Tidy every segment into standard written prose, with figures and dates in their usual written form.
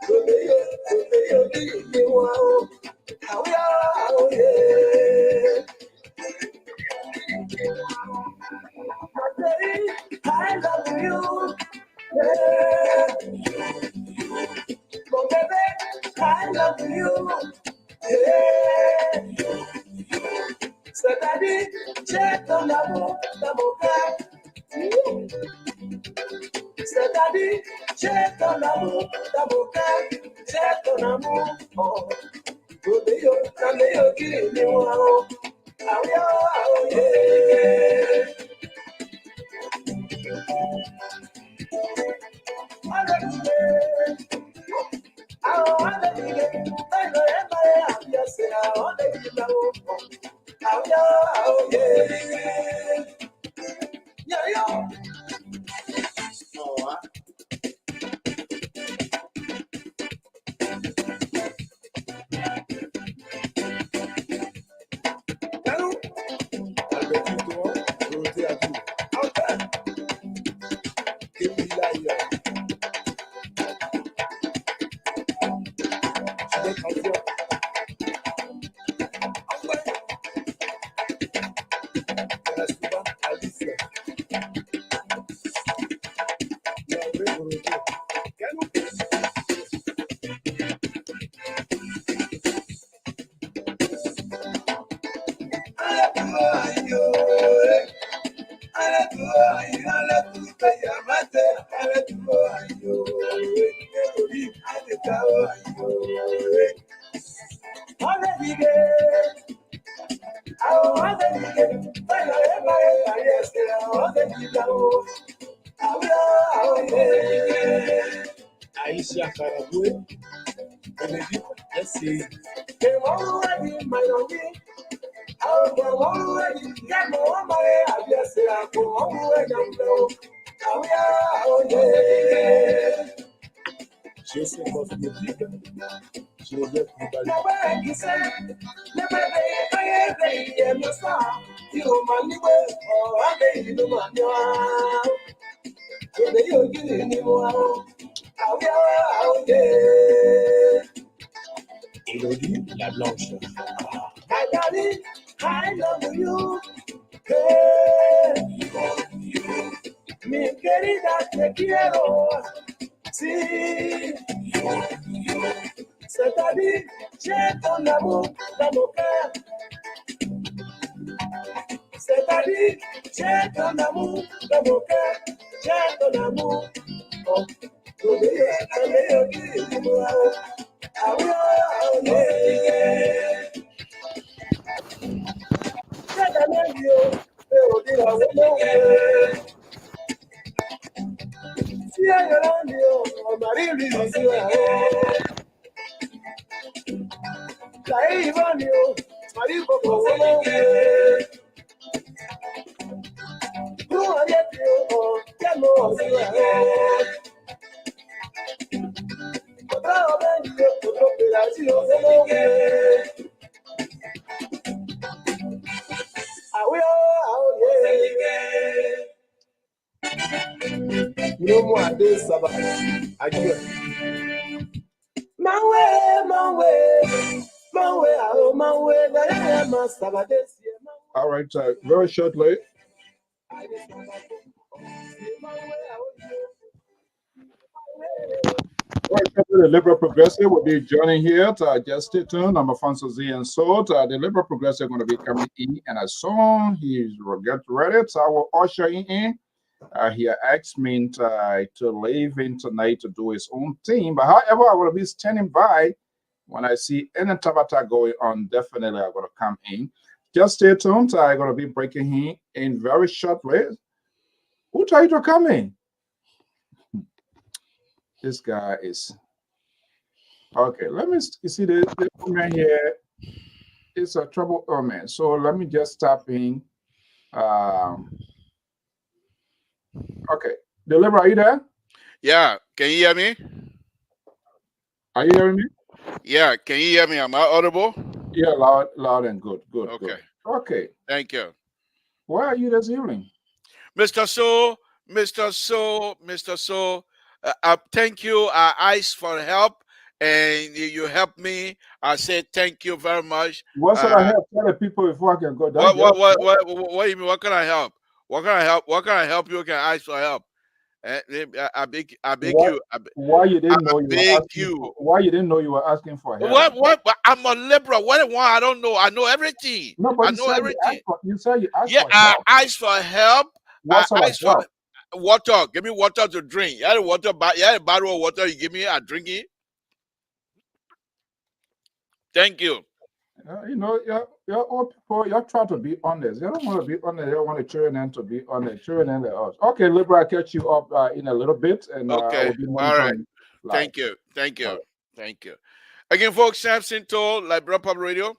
I love you. Yeah. Oh, baby, I love you. Yeah. So, daddy, check on the book. So, daddy, check on the book. Check on the book. Oh, come here, give me one. Oh, yeah. Aisha Karabue, Benedict, let's see. Joseph of the Joseph Elodie la Blanche. I love you. Hey, mi querida, te quiero. Sí, c'est-à-dire, j'ai ton amour dans mon cœur. C'est-à-dire, j'ai ton amour dans mon cœur. J'ai ton amour. Oh, oh, no more days, Sabbath. Adieu. My way, oh, my way, all right, very shortly. The Liberal Progressive will be joining here. Just stay tuned. I'm Afonso Z and so the Liberal Progressive going to be coming in, and as soon he's get ready, so I will usher him in. He asked me to leave in tonight to do his own thing, but however, I will be standing by when I see any tabata going on. Definitely, I'm going to come in. Just stay tuned. I'm going to be breaking him in very shortly. Who tried to come in? This guy is okay. Let me see the man here. It's a trouble man. So let me just tap in. Okay, Deliver, are you there? Yeah, can you hear me? Are you hearing me? Yeah, can you hear me? Am I audible? Yeah, loud and good. Okay. Good. Okay. Thank you. Why are you this evening? Mr. So, thank you. I asked for help and you helped me. I said thank you very much. What should I help? Tell the people before I can go. Don't What get what what upset. what do you mean? What can I help? What can I help? What can I help you? Can I ask for help? I beg What? you. Why you I didn't know you were beg asking you. for? Why you didn't know you were asking for help? What? I'm a liberal. What do you want? I don't know. I know everything. No, but I you know said you everything. asked for. You said you asked Yeah, for I help. asked for help. What I sort of asked for help? water. Give me water to drink. You had a water, you had a bottle of water. You give me, I drink it. Thank you. You know, you're old people. You try to be honest. You don't want to be honest. You don't want the children to be honest. Children like us. Okay, Libra, I'll catch you up in a little bit, and I Okay. will be All right. monitoring live. Thank you. Thank All you. right. Thank you. Again, folks, Samson told Liberia Public Radio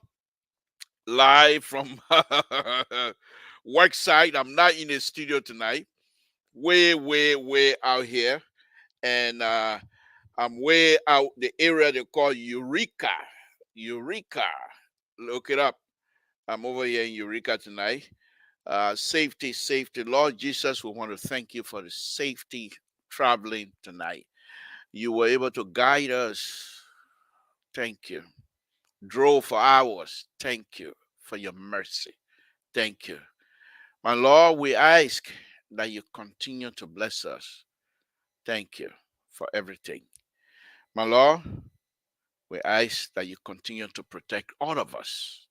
live from work site. I'm not in the studio tonight. Way out here, and I'm way out the area they call Eureka. Eureka. Look it up. I'm over here in Eureka tonight. Safety. Lord Jesus, we want to thank you for the safety traveling tonight. You were able to guide us. Thank you. Drove for hours. Thank you for your mercy. Thank you. My Lord, we ask that you continue to bless us. Thank you for everything. My Lord, we ask that you continue to protect all of us.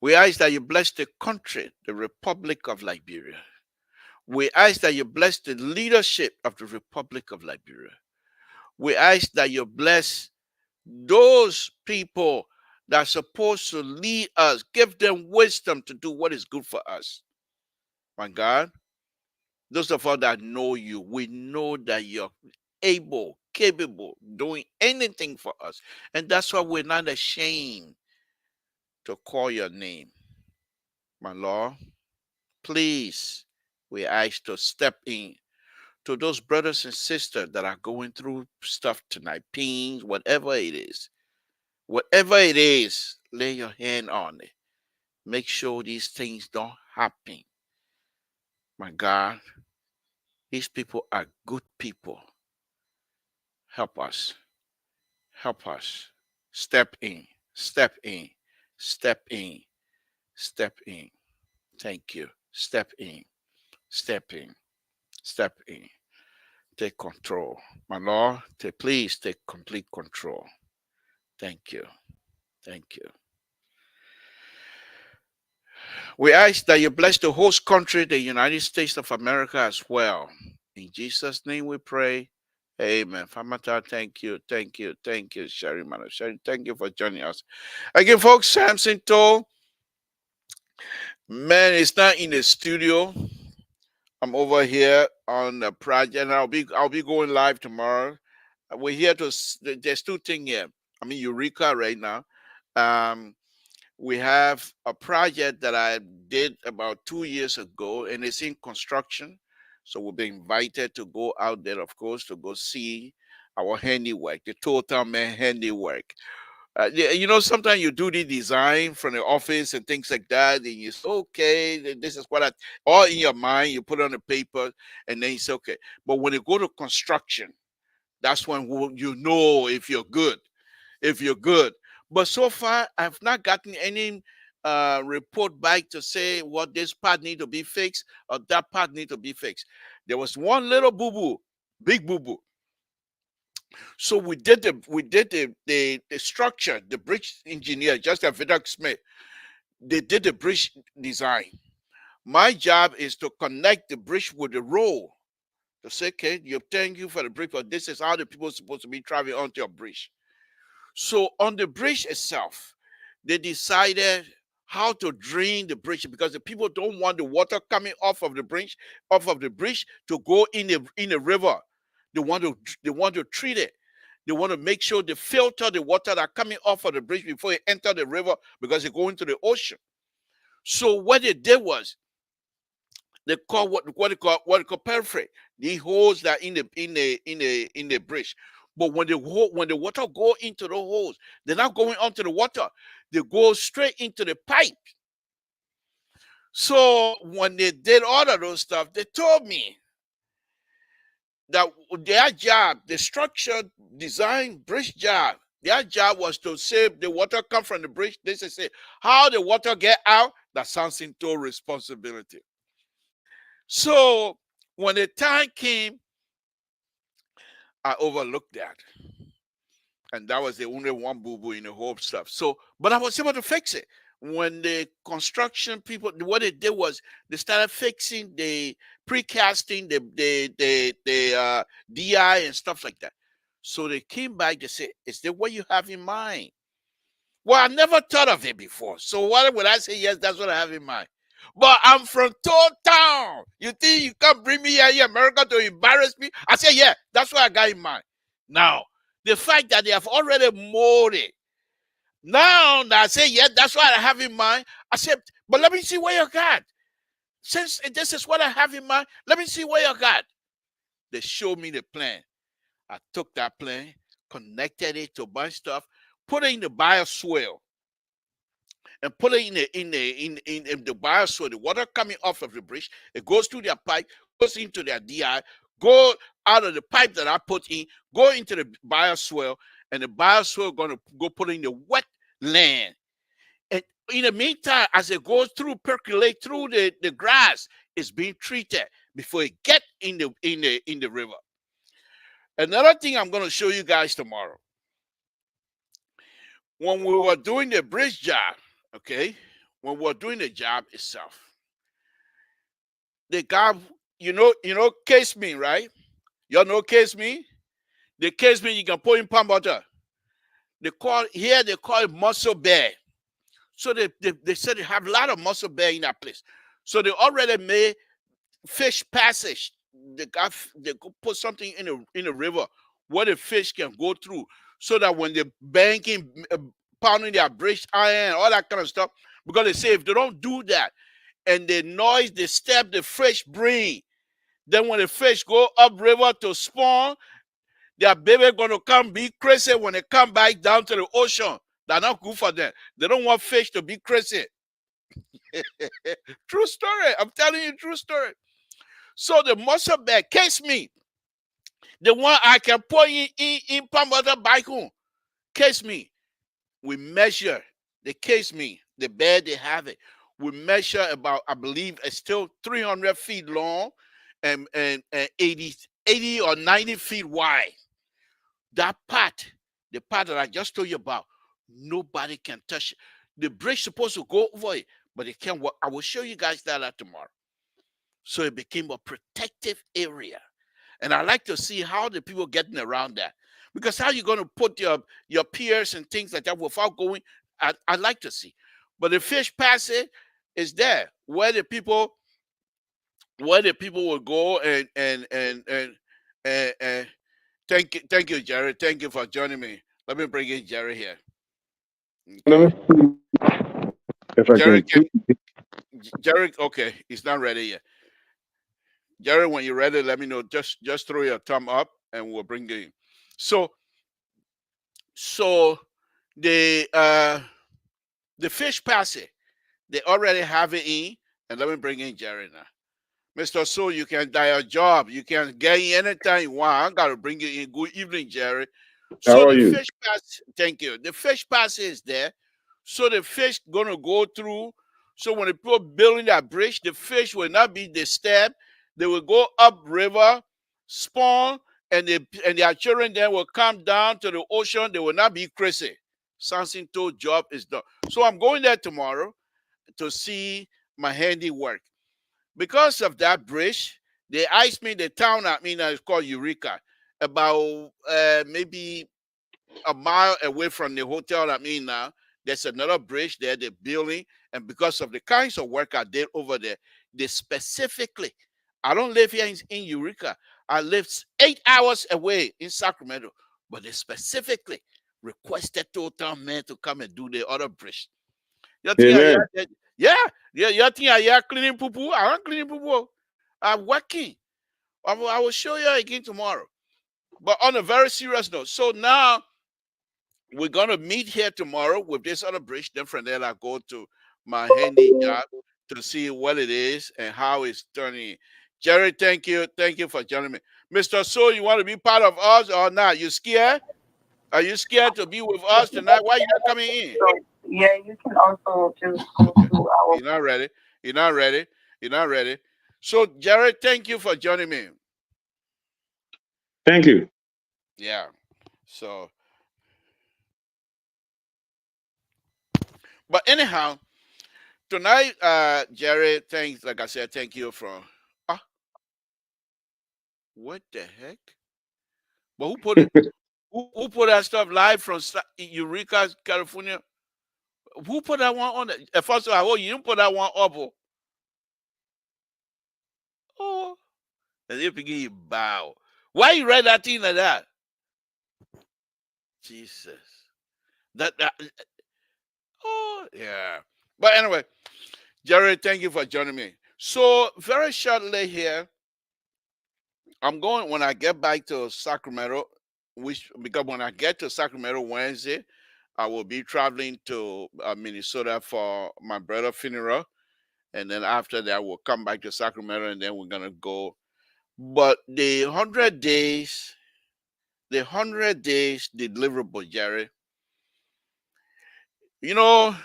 We ask that you bless the country, the Republic of Liberia. We ask that you bless the leadership of the Republic of Liberia. We ask that you bless those people that are supposed to lead us, give them wisdom to do what is good for us. My God, those of us that know you, we know that you're able, capable, doing anything for us. And that's why we're not ashamed to call your name. My Lord, please, we ask to step in to those brothers and sisters that are going through stuff tonight, pains, whatever it is. Whatever it is, lay your hand on it. Make sure these things don't happen. My God, these people are good people. Help us. Help us. Step in. Step in. Step in. Step in. Thank you. Step in. Step in. Step in. Take control. My Lord, please take complete control. Thank you. Thank you. We ask that you bless the host country, the United States of America, as well. In Jesus' name we pray. Amen. Famata, thank you. Thank you. Thank you, Sherry Mano. Sherry, thank you for joining us. Again, folks, Samson told, man, it's not in the studio. I'm over here on the project, and I'll be going live tomorrow. We're here to. There's two things here. I'm in Eureka right now. We have a project that I did about 2 years ago, and it's in construction. So we'll be invited to go out there, of course, to go see our handiwork, the total man handiwork. You know, sometimes you do the design from the office and things like that, and you say, okay, this is what all in your mind, you put it on the paper, and then you say, okay. But when you go to construction, that's when you know if you're good. If you're good. But so far, I've not gotten any report back to say what this part need to be fixed or that part need to be fixed. There was one little boo-boo, big boo-boo. So we did the structure, the bridge engineer, just a Vidak Smith, they did the bridge design. My job is to connect the bridge with the road. To say, okay, thank you for the bridge, but this is how the people are supposed to be traveling onto your bridge. So on the bridge itself, they decided how to drain the bridge because the people don't want the water coming off of the bridge to go in the river. They want to treat it. They want to make sure they filter the water that coming off of the bridge before it enter the river because they go into the ocean. So what they did was they call what they call periphery. The holes that in the bridge. But when the water go into the holes, they're not going onto the water. They go straight into the pipe. So when they did all of those stuff, they told me that their job, the structure design bridge job, their job was to save the water come from the bridge. They say how the water get out, that's Samson told responsibility. So when the time came, I overlooked that. And that was the only one boo-boo in the whole stuff. So, but I was able to fix it. When the construction people, what they did was they started fixing the precasting, the DI and stuff like that. So they came back, they said, is that what you have in mind? Well, I never thought of it before. So why would I say yes, that's what I have in mind? But I'm from Town Town. You think you can bring me here in America to embarrass me? I say, yeah, that's what I got in mind. Now, the fact that they have already molded. Now I say, yeah, that's what I have in mind. I said, but let me see what you got. Since this is what I have in mind, let me see what you got. They showed me the plan. I took that plan, connected it to a bunch of stuff, put it in the bioswale, and put it in the bioswale. The water coming off of the bridge, it goes through their pipe, goes into their DI, go out of the pipe that I put in, go into the bioswale, and the bioswale going to go put in the wet land. And in the meantime, as it goes through, percolate through the grass, it's being treated before it get in the river. Another thing I'm going to show you guys tomorrow. When we were doing the bridge job, okay, when we were doing the job itself, the guy, you know, case me, right? Y'all know case me? The case me you can put in palm butter. They call it muscle bear. So they said they have a lot of muscle bear in that place. So they already made fish passage. They put something in the river where the fish can go through, so that when they're banking, pounding their bridge iron, all that kind of stuff, because they say if they don't do that and the noise they step the fish bring, then when the fish go upriver to spawn, their baby gonna come be crazy when they come back down to the ocean. That's not good for them. They don't want fish to be crazy. True story. I'm telling you, true story. So the muscle bear case me. The one I can put in palm butter back home. Case me. We measure the case me. The bear they have it. We measure about, I believe it's still 300 feet long and 80 or 90 feet wide. That part, the part that I just told you about, nobody can touch it. The bridge supposed to go over it, but it can't work. I will show you guys that tomorrow. So it became a protective area. And I like to see how the people getting around that. Because how you going to put your piers and things like that without going, I like to see. But the fish passage is there where the people will go and thank you, Jerry. Thank you for joining me. Let me bring in Jerry here. Okay. If I Jerry, can. Jerry, okay, he's not ready yet. Jerry, when you're ready, let me know. Just throw your thumb up and we'll bring you in. So the fish passage, they already have it in, and let me bring in Jerry now. Mr. So you can die a job. You can get in anytime you want. I gotta bring you in. Good evening, Jerry. So How are the you? fish pass, thank you. The fish pass is there. So the fish gonna go through. So when the people building that bridge, the fish will not be disturbed. They will go up river, spawn, and their children then will come down to the ocean. They will not be crazy. Samson told job is done. So I'm going there tomorrow to see my handiwork. Because of that bridge, they iced me the town. It's called Eureka, about maybe a mile away from the hotel. Now there's another bridge there they're building, and because of the kinds of work I did over there, they specifically, I don't live here in Eureka. I live 8 hours away in Sacramento, but they specifically requested total men to come and do the other bridge. You think Amen. you think I cleaning poo poo? I'm not cleaning poo poo. I'm working. I will show you again tomorrow. But on a very serious note, so now we're gonna meet here tomorrow with this other bridge. Then from there, I go to my handy job to see what it is and how it's turning. Jerry, thank you for joining me. Mr. So, you want to be part of us or not? You scared? Are you scared to be with us tonight? Why are you not coming in? So, yeah, you can also just go to our. You're not ready. You're not ready. You're not ready. So, Jared, thank you for joining me. Thank you. Yeah. So, but anyhow, tonight, Jared, thanks. Like I said, thank you for. What the heck? But who put it? Who put that stuff live from Eureka, California? Who put that one on? First of all, you didn't put that one up. Oh, and if you give you bow, why you write that thing like that? Jesus, that. Oh yeah. But anyway, Jared, thank you for joining me. So very shortly here, I'm going when I get back to Sacramento, because when I get to Sacramento Wednesday, I will be traveling to Minnesota for my brother's funeral. And then after that, we'll come back to Sacramento and then we're going to go. But the 100 days deliverable, Jerry, you know,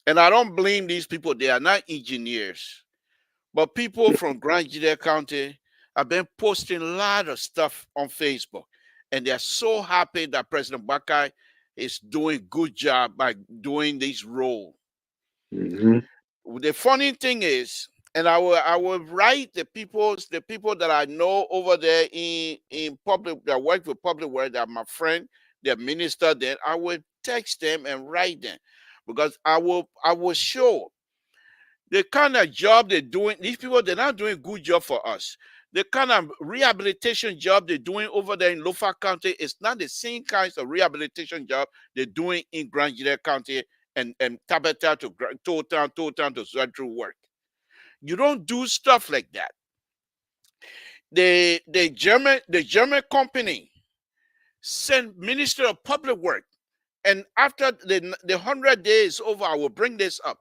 and I don't blame these people. They are not engineers. But people from Grand Judea County have been posting a lot of stuff on Facebook. And they're so happy that President Bakai is doing a good job by doing this role. Mm-hmm. The funny thing is, and I will write the people that I know over there in public that work with public work, that are my friend, they're minister, then I will text them and write them, because I will show the kind of job they're doing. These people, they're not doing a good job for us. The kind of rehabilitation job they're doing over there in Lofa County is not the same kinds of rehabilitation job they're doing in Grand Judea County and Tabata to Town to Zedru work. You don't do stuff like that. The German company sent Minister of Public Work, and after the 100 days over, I will bring this up.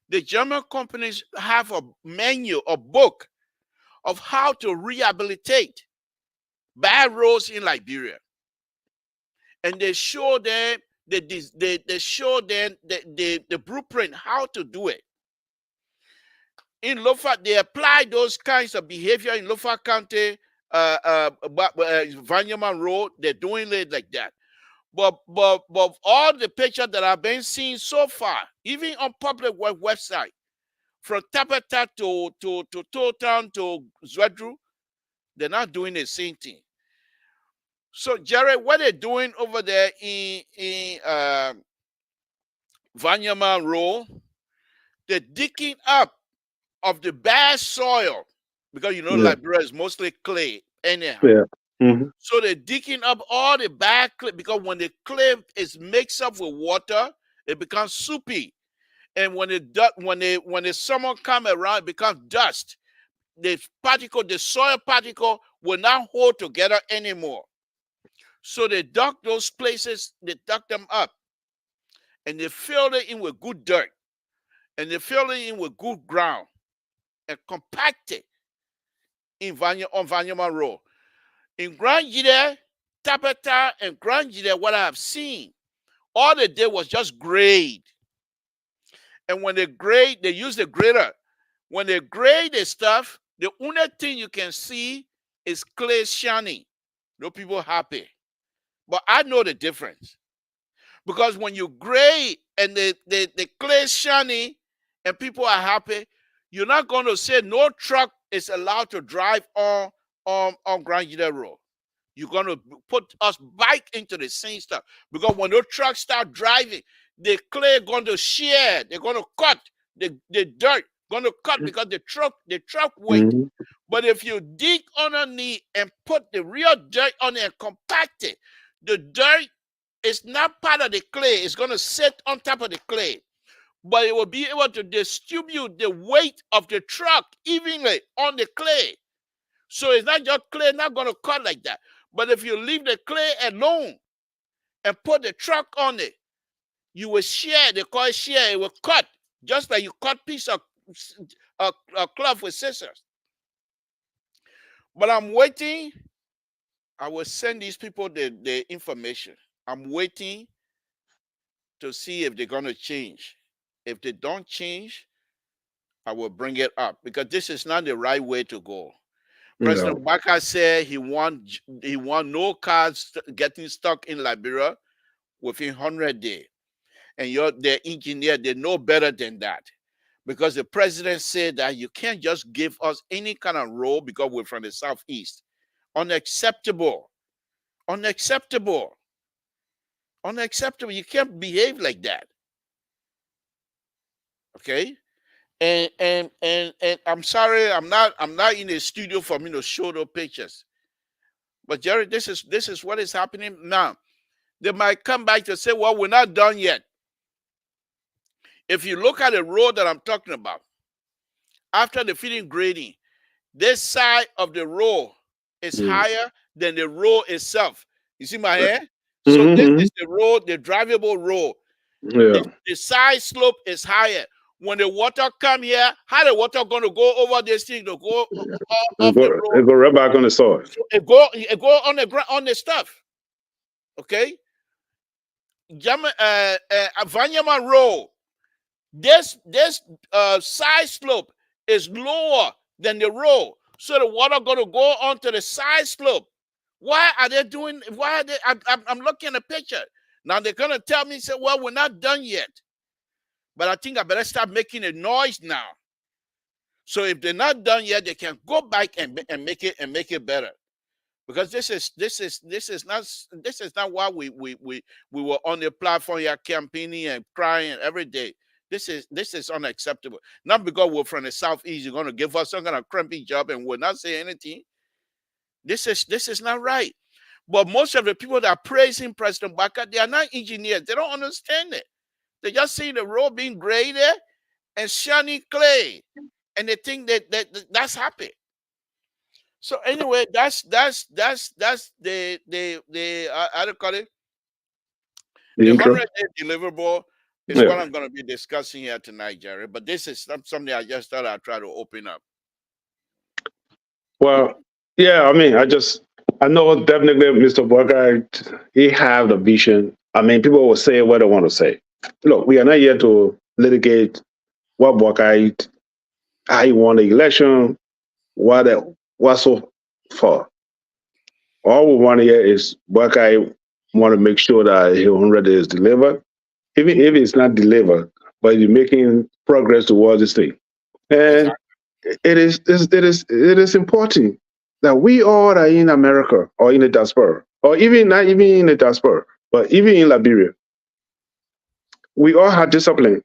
The German companies have a menu, a book of how to rehabilitate bad roads in Liberia, and they show them they show them the blueprint how to do it. In Lofa, they apply those kinds of behavior in Lofa County, Vanyaman Road. They're doing it like that. But all the pictures that I've been seeing so far, even on public website, from Tabata to Town to Zedru, they're not doing the same thing. So, Jared, what they're doing over there in Vanyaman Road, they're digging up of the bad soil, because Liberia is mostly clay anyhow. Yeah. Mm-hmm. So they're digging up all the bad clay, because when the clay is mixed up with water, it becomes soupy. And when the summer come around, it becomes dust. The soil particle will not hold together anymore. So they dug those places, they dug them up, and they filled it in with good dirt, and they filled it in with good ground, and compacted on Vanyaman Road. In Grand Judea, Tabata, and Grand Judea, what I have seen, all they did was just grade. And when they grade, they use the grader. When they grade the stuff, the only thing you can see is clay shiny. No people happy. But I know the difference. Because when you grade and the clay shiny and people are happy, you're not going to say no truck is allowed to drive on Grand Judea Road. You're going to put us back into the same stuff. Because when those trucks start driving, the clay going to shear. They're going to cut. The dirt going to cut, because the truck weight. Mm-hmm. But if you dig underneath and put the real dirt on it and compact it, the dirt is not part of the clay. It's going to sit on top of the clay. But it will be able to distribute the weight of the truck evenly on the clay. So it's not just clay, not going to cut like that. But if you leave the clay alone and put the truck on it, you will shear. They call it shear. It will cut, just like you cut piece of cloth with scissors. But I'm waiting. I will send these people the information. I'm waiting to see if they're going to change. If they don't change, I will bring it up because this is not the right way to go. President Baka said he want no cars getting stuck in Liberia within 100 days. And the engineer, they know better than that. Because the president said that you can't just give us any kind of role because we're from the Southeast. Unacceptable. Unacceptable. Unacceptable. You can't behave like that. Okay? And I'm sorry, I'm not in the studio for me to show the pictures. But Jerry, this is what is happening now. They might come back to say, well, we're not done yet. If you look at the road that I'm talking about, after the feeding grading, this side of the road is higher than the road itself. You see my hair? So this is the road, the drivable road. Yeah. The side slope is higher. When the water come here, how the water going to go over this thing to go off the road? It go right back on the soil. So it go on the ground, on the stuff. Okay? Vanyama Road. This side slope is lower than the road, so the water going to go onto the side slope. Why are they doing? Why are they? I'm looking at the picture now. They're gonna tell me, say, well, we're not done yet, but I think I better start making a noise now. So if they're not done yet, they can go back and make it better. Because this is not why we were on the platform here campaigning and crying every day. This is unacceptable. Not because we're from the Southeast, you're going to give us some kind of crampy job and we'll not say anything. This is not right. But most of the people that are praising President Baka, they are not engineers. They don't understand it. They just see the road being graded and shiny clay, and they think that's happy. So anyway, that's the how do you call it? The 100-day deliverable is what I'm going to be discussing here tonight, Jerry. But this is something I just thought I'd try to open up. Well, yeah, I mean, I know definitely Mr. Burger, he have the vision. I mean, people will say what they want to say. Look, we are not here to litigate what Burger, how he won the election, what so far. All we want here is Burger want to make sure that his 100 is delivered, even if it's not delivered, but you're making progress towards this thing. And it is important that we all are in America or in the diaspora, or even not even in the diaspora, but even in Liberia, we all have discipline.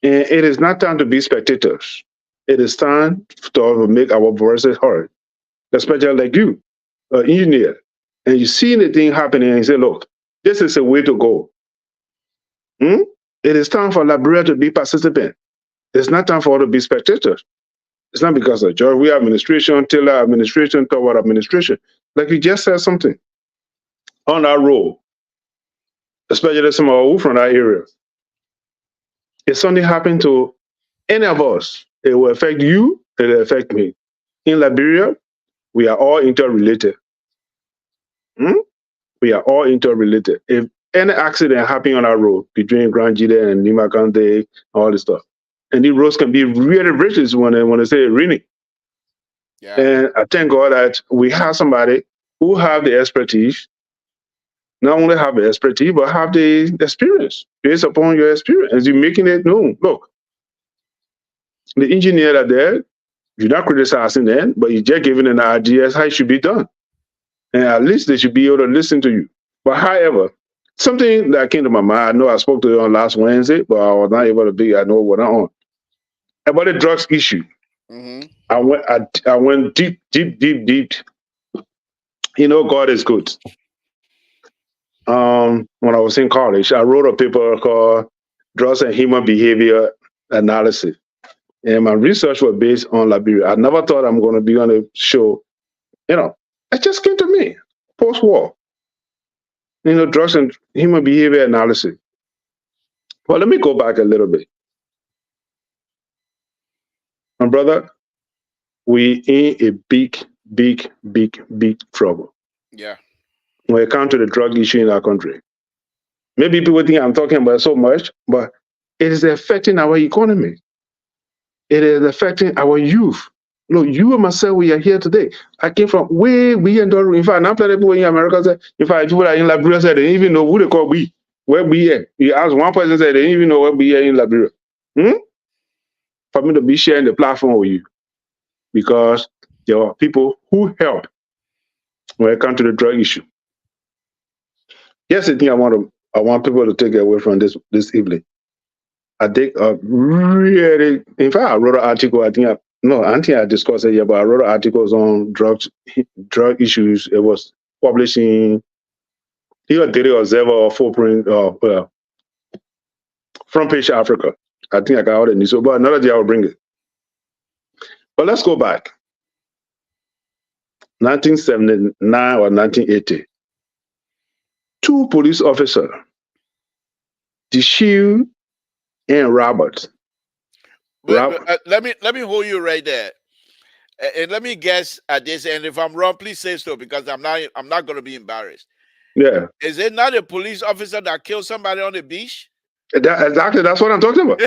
And it is not time to be spectators. It is time to make our voices heard, especially like you, an engineer, and you see the thing happening and you say, look, this is a way to go. It is time for Liberia to be participant. It's not time for us to be spectators. It's not because of George, we administration, Taylor administration, toward administration. Like you just said something on our road, especially some of us from that area. If something happened to any of us, it will affect you, it will affect me. In Liberia, we are all interrelated. We are all interrelated. If any accident happened on our road between Grand Jide and Lima County, all this stuff, and the roads can be really rich when they say raining. Yeah. And I thank God that we have somebody who have the expertise, not only have the expertise, but have the experience based upon your experience. You're making it known. Look, the engineer are there, you're not criticizing them, but you're just giving an idea how it should be done. And at least they should be able to listen to you. But however, something that came to my mind, I know I spoke to you on last Wednesday, but I was not able to be, I know what I'm on. About the drugs issue. I went deep. You know, God is good. When I was in college, I wrote a paper called Drugs and Human Behavior Analysis. And my research was based on Liberia. I never thought I'm going to be on a show. You know, it just came to me, post-war. You know, drugs and human behavior analysis. Well, let me go back a little bit. My brother, we in a big trouble. Yeah. When it comes to the drug issue in our country. Maybe people think I'm talking about so much, but it is affecting our economy. It is affecting our youth. Look, you and myself, we are here today. I came from way in the in fact, not people in America say, in fact, people are in Liberia say they didn't even know who they call we. Where we are. You ask one person say they didn't even know where we are in Liberia. For me to be sharing the platform with you. Because there are people who help when it comes to the drug issue. Here's the thing I want people to take away from this evening. I think really, in fact, I wrote an article. I think I discussed it here, but I wrote articles on drug issues. It was published in either Daily Observer or Front Page Africa. I think I got all the news, but another day I will bring it. But let's go back. 1979 or 1980. 2 police officers, Dishiu and Robert. But, let me hold you right there, and let me guess at this. And if I'm wrong, please say so, because I'm not going to be embarrassed. Yeah. Is it not a police officer that killed somebody on the beach? Exactly. That's what I'm talking about.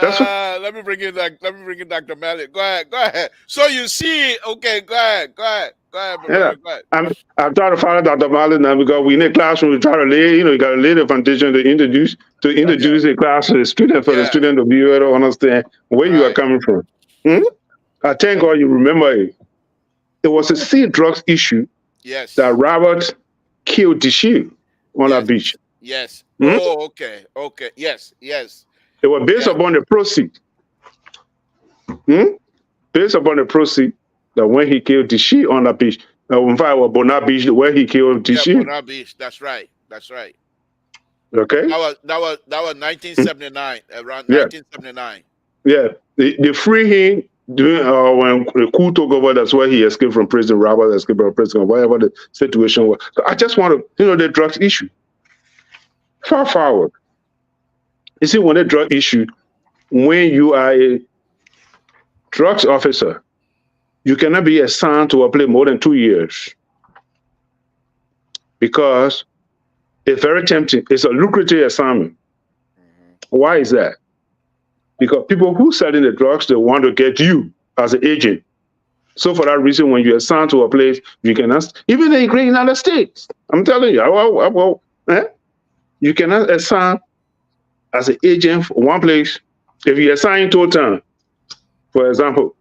Let me bring in Dr. Malik. Go ahead. So you see, okay, go ahead. Yeah. I'm trying to follow Dr. Malik now, because we in the classroom, we try to lay, you got to lay the foundation to introduce a class to the student, for the student to be able to understand where you are coming from. I thank God you remember it. It was a sea drugs issue. Yes. That Robert killed Dishiu on that beach. Yes. Oh, okay. Yes. It was based upon the proceed. Based upon the proceed that when he killed Dishiu on that beach, in fact, it was Bona Beach where he killed Dishiu. Yeah, Bona Beach. That's right. Okay. That was 1979. Around 1979. Yeah. They free him during when the coup took over. That's why he escaped from prison. Robert escaped from prison, whatever the situation was. So I just want to, the drugs issue. Far forward. You see, when the drug issue, when you are a drugs officer, you cannot be assigned to a place more than 2 years, because it's very tempting. It's a lucrative assignment. Why is that? Because people who selling the drugs, they want to get you as an agent. So for that reason, when you're assigned to a place, you cannot, even in the United States, I'm telling you, you cannot assign as an agent for one place. If you assign total, for example,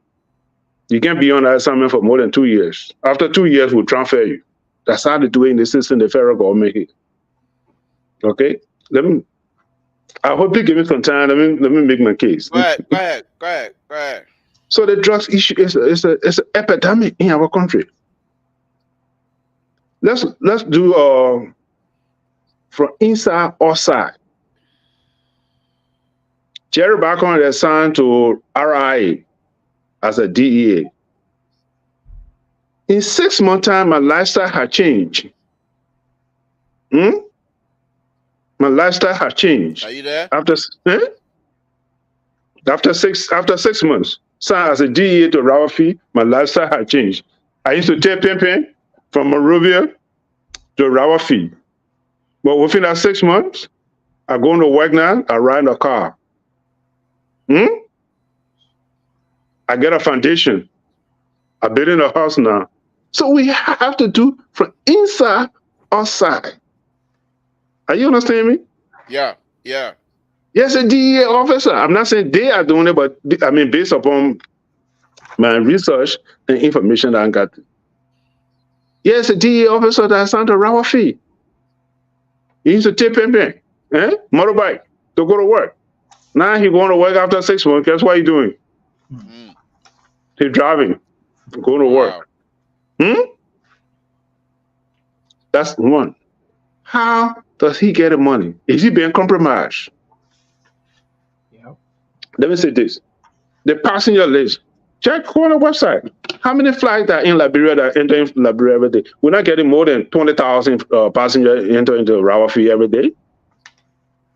you can't be on that assignment for more than 2 years. After 2 years, we'll transfer you. That's how they do it in the system, the federal government here. Okay? I hope they give me some time. Let me make my case. Go ahead. So the drugs issue is an epidemic in our country. Let's do from inside outside. Jerry Bacon is assigned to RIA as a DEA. In 6 months' time, my lifestyle had changed. My lifestyle has changed. Are you there? After 6 months, signed as a DEA to Rawafi, my lifestyle has changed. I used to take pimping from Monrovia to Rawafi. But within that 6 months, I go to work now, I ride a car. I get a foundation. I build in a house now. So we have to do from inside outside. Are you understanding me? Yeah. Yes, a DEA officer. I'm not saying they are doing it, but I mean, based upon my research and information that I got. Yes, a DEA officer that's on the Rawafi. He used to take him motorbike to go to work. Now he's going to work after 6 months. Guess what he's doing? He's driving, going to work. That's one. How does he get the money? Is he being compromised? Let me say this. The passenger list. Check on the website. How many flights are in Liberia that enter in Liberia every day? We're not getting more than 20,000 passengers enter into Rawafi every day.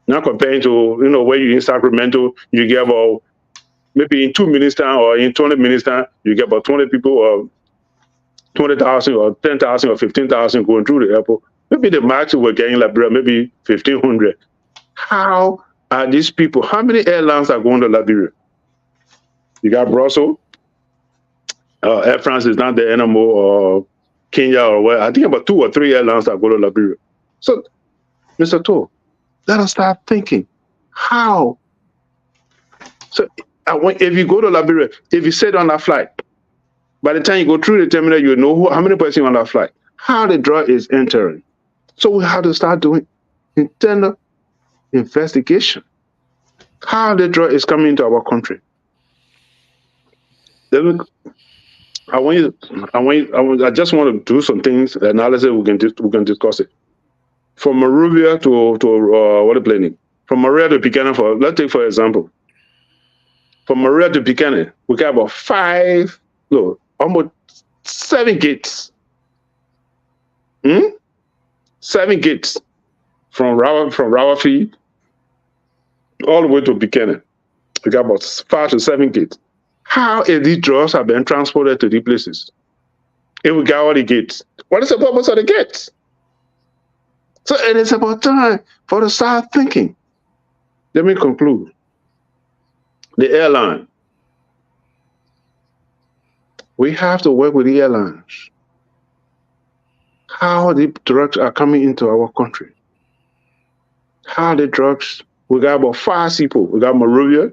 Not comparing to, where you in Sacramento, you get about, maybe in 2 minutes time or in 20 minutes time, you get about 20 people or 20,000 or 10,000 or 15,000 going through the airport. Maybe the max we're getting in Liberia, maybe 1,500. How are these people? How many airlines are going to Liberia? You got Brussels, Air France is not there anymore, or Kenya, or where. I think about 2 or 3 airlines that go to Liberia. So, Mr. Toll, let us start thinking, how? So, if you go to Liberia, if you sit on that flight, by the time you go through the terminal, you know how many persons on that flight, how the drug is entering. So we have to start doing internal investigation. How the drug is coming into our country. I just want to do some things, analysis. We can discuss it. From Monrovia to what are planning? From Monrovia to Buchanan, let's take for example. From Monrovia to Buchanan, we got about almost 7 gates. 7 gates from Rawafi all the way to Buchanan. We got about 5 to 7 gates. How is these drugs have been transported to these places? If we got all the gates, what is the purpose of the gates? So it is about time for us to start thinking. Let me conclude. The airline. We have to work with the airlines. How the drugs are coming into our country. How the drugs, we got about 5 people. We got Monrovia.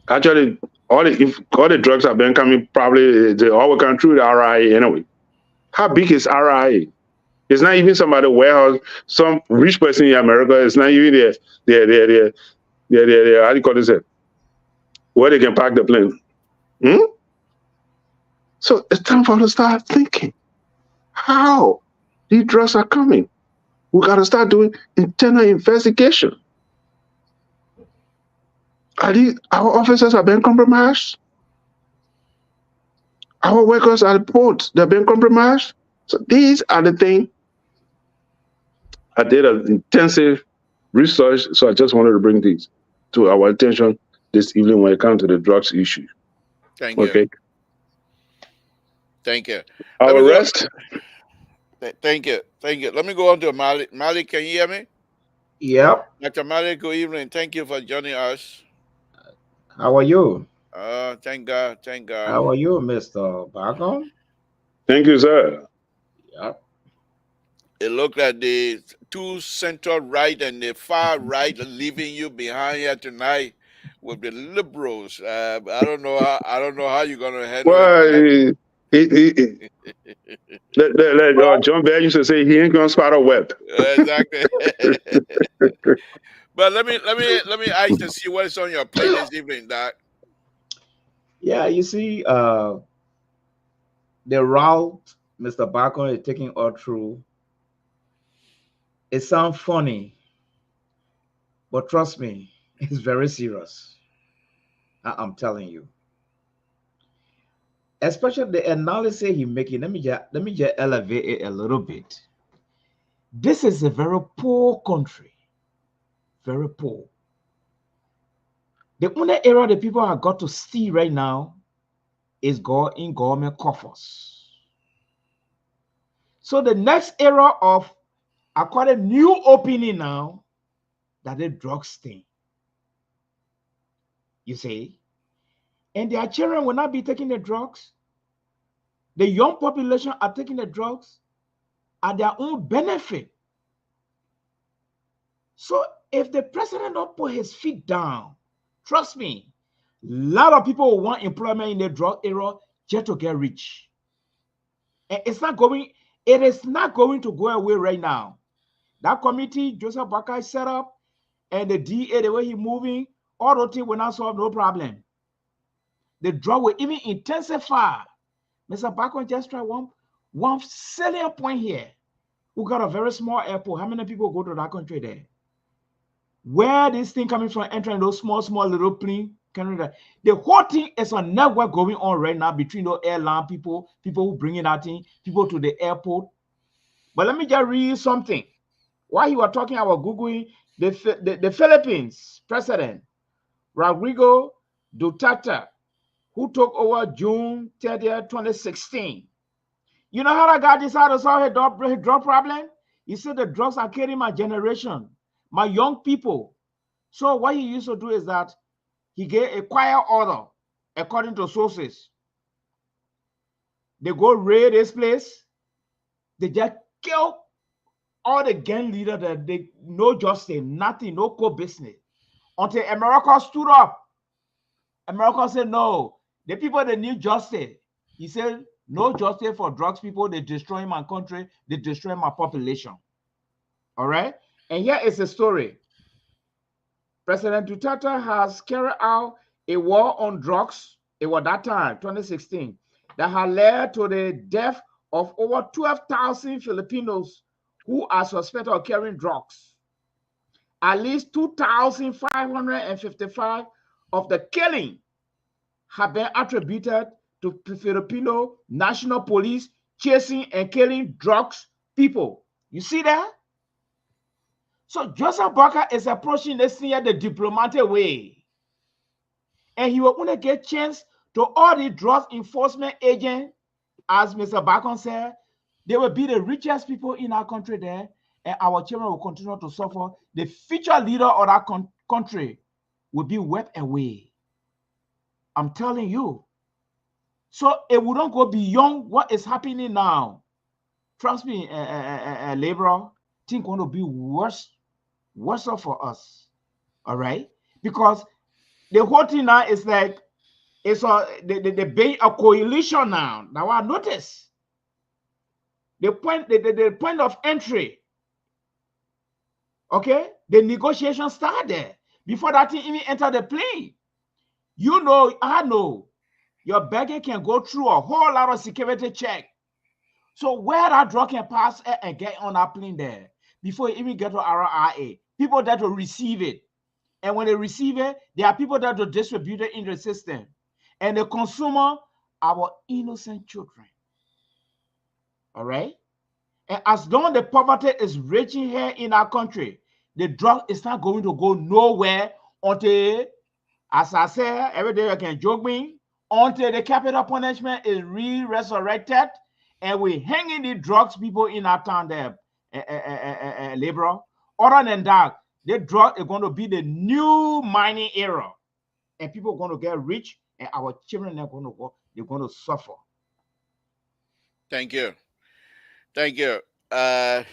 Actually, all the drugs have been coming, probably they all come through the RIA anyway. How big is RIA? It's not even somebody warehouse, some rich person in America. It's not even the how do you call this? Where they can park the plane. So it's time for us to start thinking how these drugs are coming. We got to start doing internal investigation. Our officers have been compromised? Our workers at the ports, they've been compromised? So these are the things. I did an intensive research, so I just wanted to bring these to our attention this evening when it comes to the drugs issue. Thank you. Okay. Thank you. Our rest. Thank you. Let me go on to Malik. Malik, can you hear me? Yep. Dr. Malik, good evening. Thank you for joining us. How are you? Thank God. How are you, Mr. Bargon? Thank you, sir. Yep. It looked like the 2 center right and the far right are leaving you behind here tonight with the liberals. I don't know how you're gonna handle it. John Bell used to say he ain't gonna spot a web. Exactly. But let me ask to see what is on your plate this evening, Doc. Yeah, you see, the route Mr. Bargon is taking all through, it sounds funny, but trust me, it's very serious. I'm telling you. Especially the analysis he's making. Let me just elevate it a little bit. This is a very poor country. Very poor. The only area the people have got to see right now is in government coffers. So the next era of acquiring new opening now, that the drugs thing. You see? And their children will not be taking the drugs. The young population are taking the drugs at their own benefit. So if the president don't put his feet down, trust me, a lot of people will want employment in the drug era just to get rich. And it is not going to go away right now. That committee Joseph Bakai set up and the DA, the way he's moving, all those things will not solve no problem. The drug will even intensify. Mr. Bakai just tried one salient point here. We got a very small airport. How many people go to that country there? Where this thing coming from, entering those small little plane, Canada. The whole thing is a network going on right now between those airline people who bring in that thing, people to the airport. But let me just read something. while you were talking, I was Googling the Philippines president, Rodrigo Duterte, who took over June 30th, 2016. You know how that guy decided to solve his drug problem? He said the drugs are killing my generation, my young people. So what he used to do is that he gave a quiet order, according to sources. They go raid this place. They just kill all the gang leaders that they no justice, nothing, no core business. Until America stood up. America said, no, the people that need justice. He said, no justice for drugs people. They destroy my country. They destroy my population. All right. And here is the story. President Duterte has carried out a war on drugs. It was that time, 2016, that had led to the death of over 12,000 Filipinos who are suspected of carrying drugs. At least 2,555 of the killing have been attributed to Filipino National Police chasing and killing drugs people. You see that? So Joseph Barker is approaching this thing the diplomatic way. And he will only get chance to all the drug enforcement agents, as Mr. Barker said, they will be the richest people in our country there, and our children will continue to suffer. The future leader of our country will be wiped away. I'm telling you. So it wouldn't go beyond what is happening now. Trust me, laborer, things going to be worse for us. All right? Because the whole thing now is like they being a coalition now. Now I notice the point of entry. Okay, the negotiation started there before that thing even entered the plane. You know, I know your baggage can go through a whole lot of security check. So where that drug can pass and get on that plane there before you even get to RRA, people that will receive it. And when they receive it, there are people that will distribute it in the system. And the consumer, our innocent children. All right? And as long as the poverty is raging here in our country, the drug is not going to go nowhere until, as I said, every day you can joke me, until the capital punishment is re-resurrected and we hanging the drugs people in our town there, laborer. Other than that, the drug is going to be the new mining era. And people are going to get rich and our children are going to go, they're going to suffer. Thank you. Thank you. I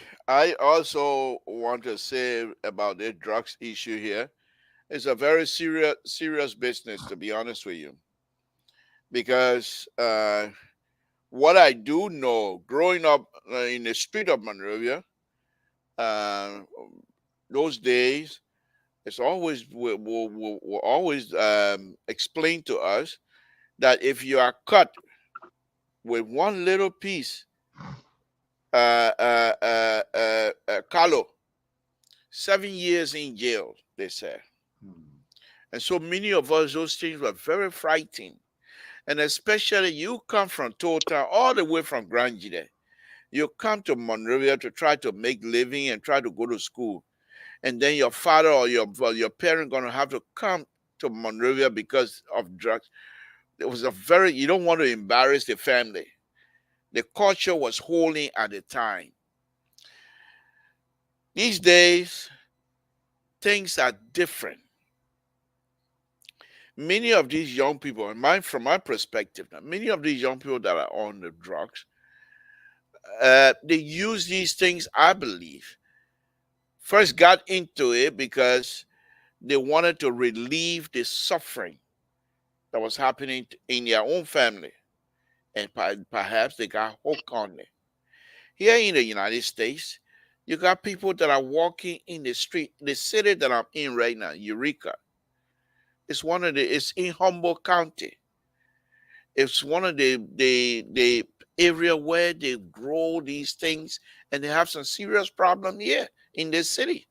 also want to say about the drugs issue here. It's a very serious business, to be honest with you. Because what I do know, growing up in the street of Monrovia, those days, it's always will always explain to us that if you are caught with one little piece, Carlo, 7 years in jail, they say. And so many of us, those things were very frightening. And especially you come from Tota, all the way from Grangide. You come to Monrovia to try to make living and try to go to school. And then your father or your parent going to have to come to Monrovia because of drugs. It was you don't want to embarrass the family. The culture was holding at the time. These days, things are different. Many of these young people, and from my perspective, many of these young people that are on the drugs, they use these things, I believe, first got into it because they wanted to relieve the suffering that was happening in their own family. And perhaps they got hooked on it. Here in the United States, you got people that are walking in the street. The city that I'm in right now, Eureka, it's in Humboldt County. It's one of the area where they grow these things, and they have some serious problem here in this city.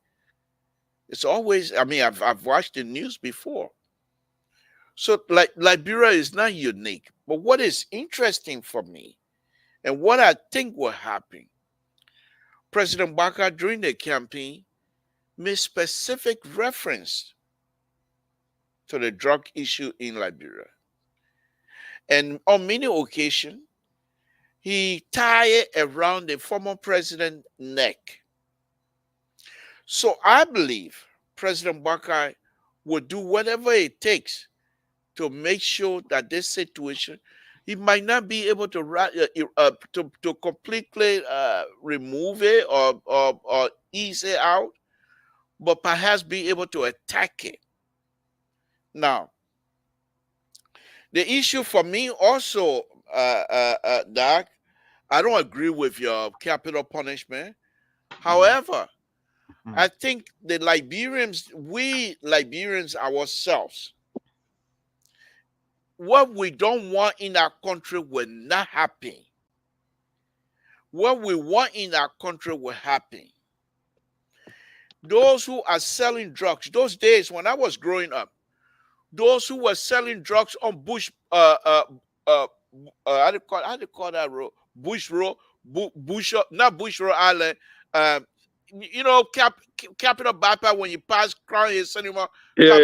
It's always, I mean, I've watched the news before. So like Liberia is not unique, but what is interesting for me and what I think will happen, President Barker during the campaign made specific reference to the drug issue in Liberia. And on many occasions, he tied it around the former president's neck. So I believe President Barker will do whatever it takes to make sure that this situation, he might not be able to completely remove it or ease it out, but perhaps be able to attack it. Now, the issue for me also, Doc, I don't agree with your capital punishment. However, I think the Liberians, we Liberians ourselves, what we don't want in our country will not happen. What we want in our country will happen. Those who are selling drugs, those days when I was growing up, those who were selling drugs on Bush, how do you call that road? Bush Road, not Bush Road Island. You know, Capital Bypass when you pass Crown Hill Cinema. Yeah,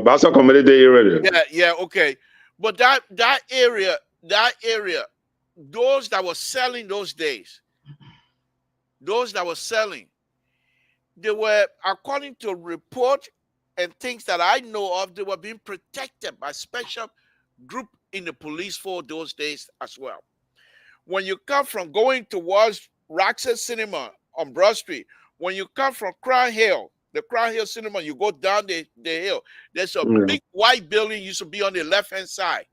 Basa community area. Yeah, okay. But that area, those that were selling those days, they were, according to report and things that I know of, they were being protected by special group in the police for those days as well. When you come from going towards Roxas Cinema on Broad Street, when you come from Crown Hill, the Crown Hill Cinema, you go down the hill. There's a big white building used to be on the left-hand side.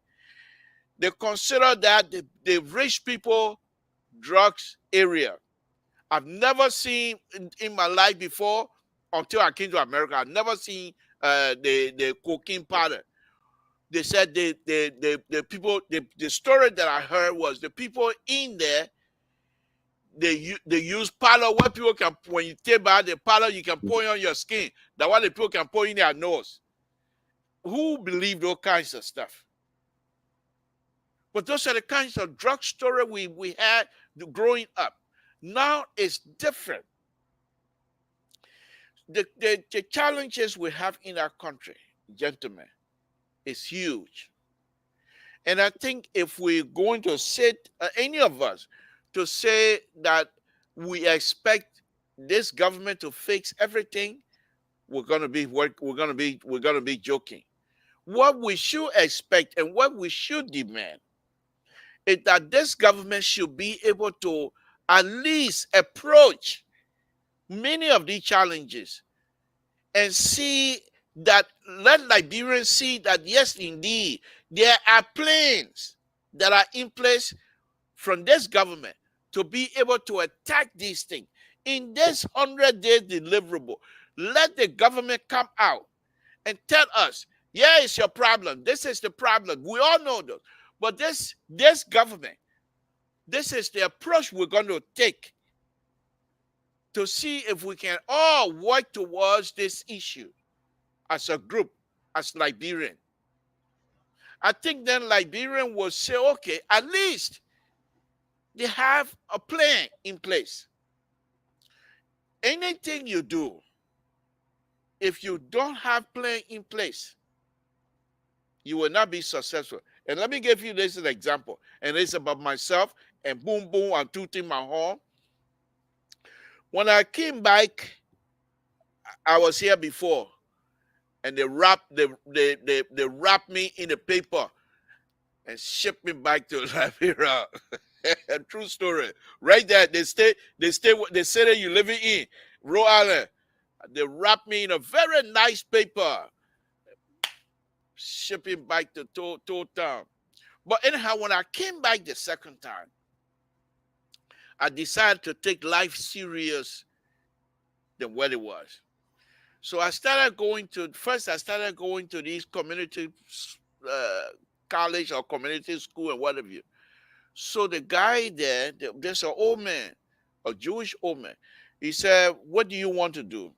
They consider that the rich people drugs area. I've never seen in my life before, until I came to America, I've never seen the cocaine powder. They said the people, the story that I heard was the people in there, they use powder where people can, when you take out the powder, you can pour it on your skin. That's why the people can pour in their nose. Who believe those kinds of stuff? But those are the kinds of drug story we had growing up. Now it's different. The challenges we have in our country, gentlemen, is huge. And I think if we're going to sit, any of us, to say that we expect this government to fix everything, we're gonna be joking. What we should expect and what we should demand is that this government should be able to at least approach many of these challenges and see that, let Liberians see that, yes, indeed, there are plans that are in place from this government to be able to attack these things. In this 100-day deliverable, let the government come out and tell us, yeah, it's your problem. This is the problem. We all know those. But this government, this is the approach we're going to take to see if we can all work towards this issue as a group, as Liberian. I think then Liberian will say, okay, at least they have a plan in place. Anything you do, if you don't have plan in place, you will not be successful. And let me give you this as an example. And it's about myself, and boom, boom, I'm tooting my horn. When I came back, I was here before, and they wrapped me in the paper and shipped me back to Liberia. A true story. Right there, they say that you're living in Rhode Island. They wrapped me in a very nice paper, shipping back to town. But anyhow, when I came back the second time, I decided to take life serious than what it was. So I started going to these community college or community school and whatever. So the guy there, there's an old man, a Jewish old man. He said, what do you want to do?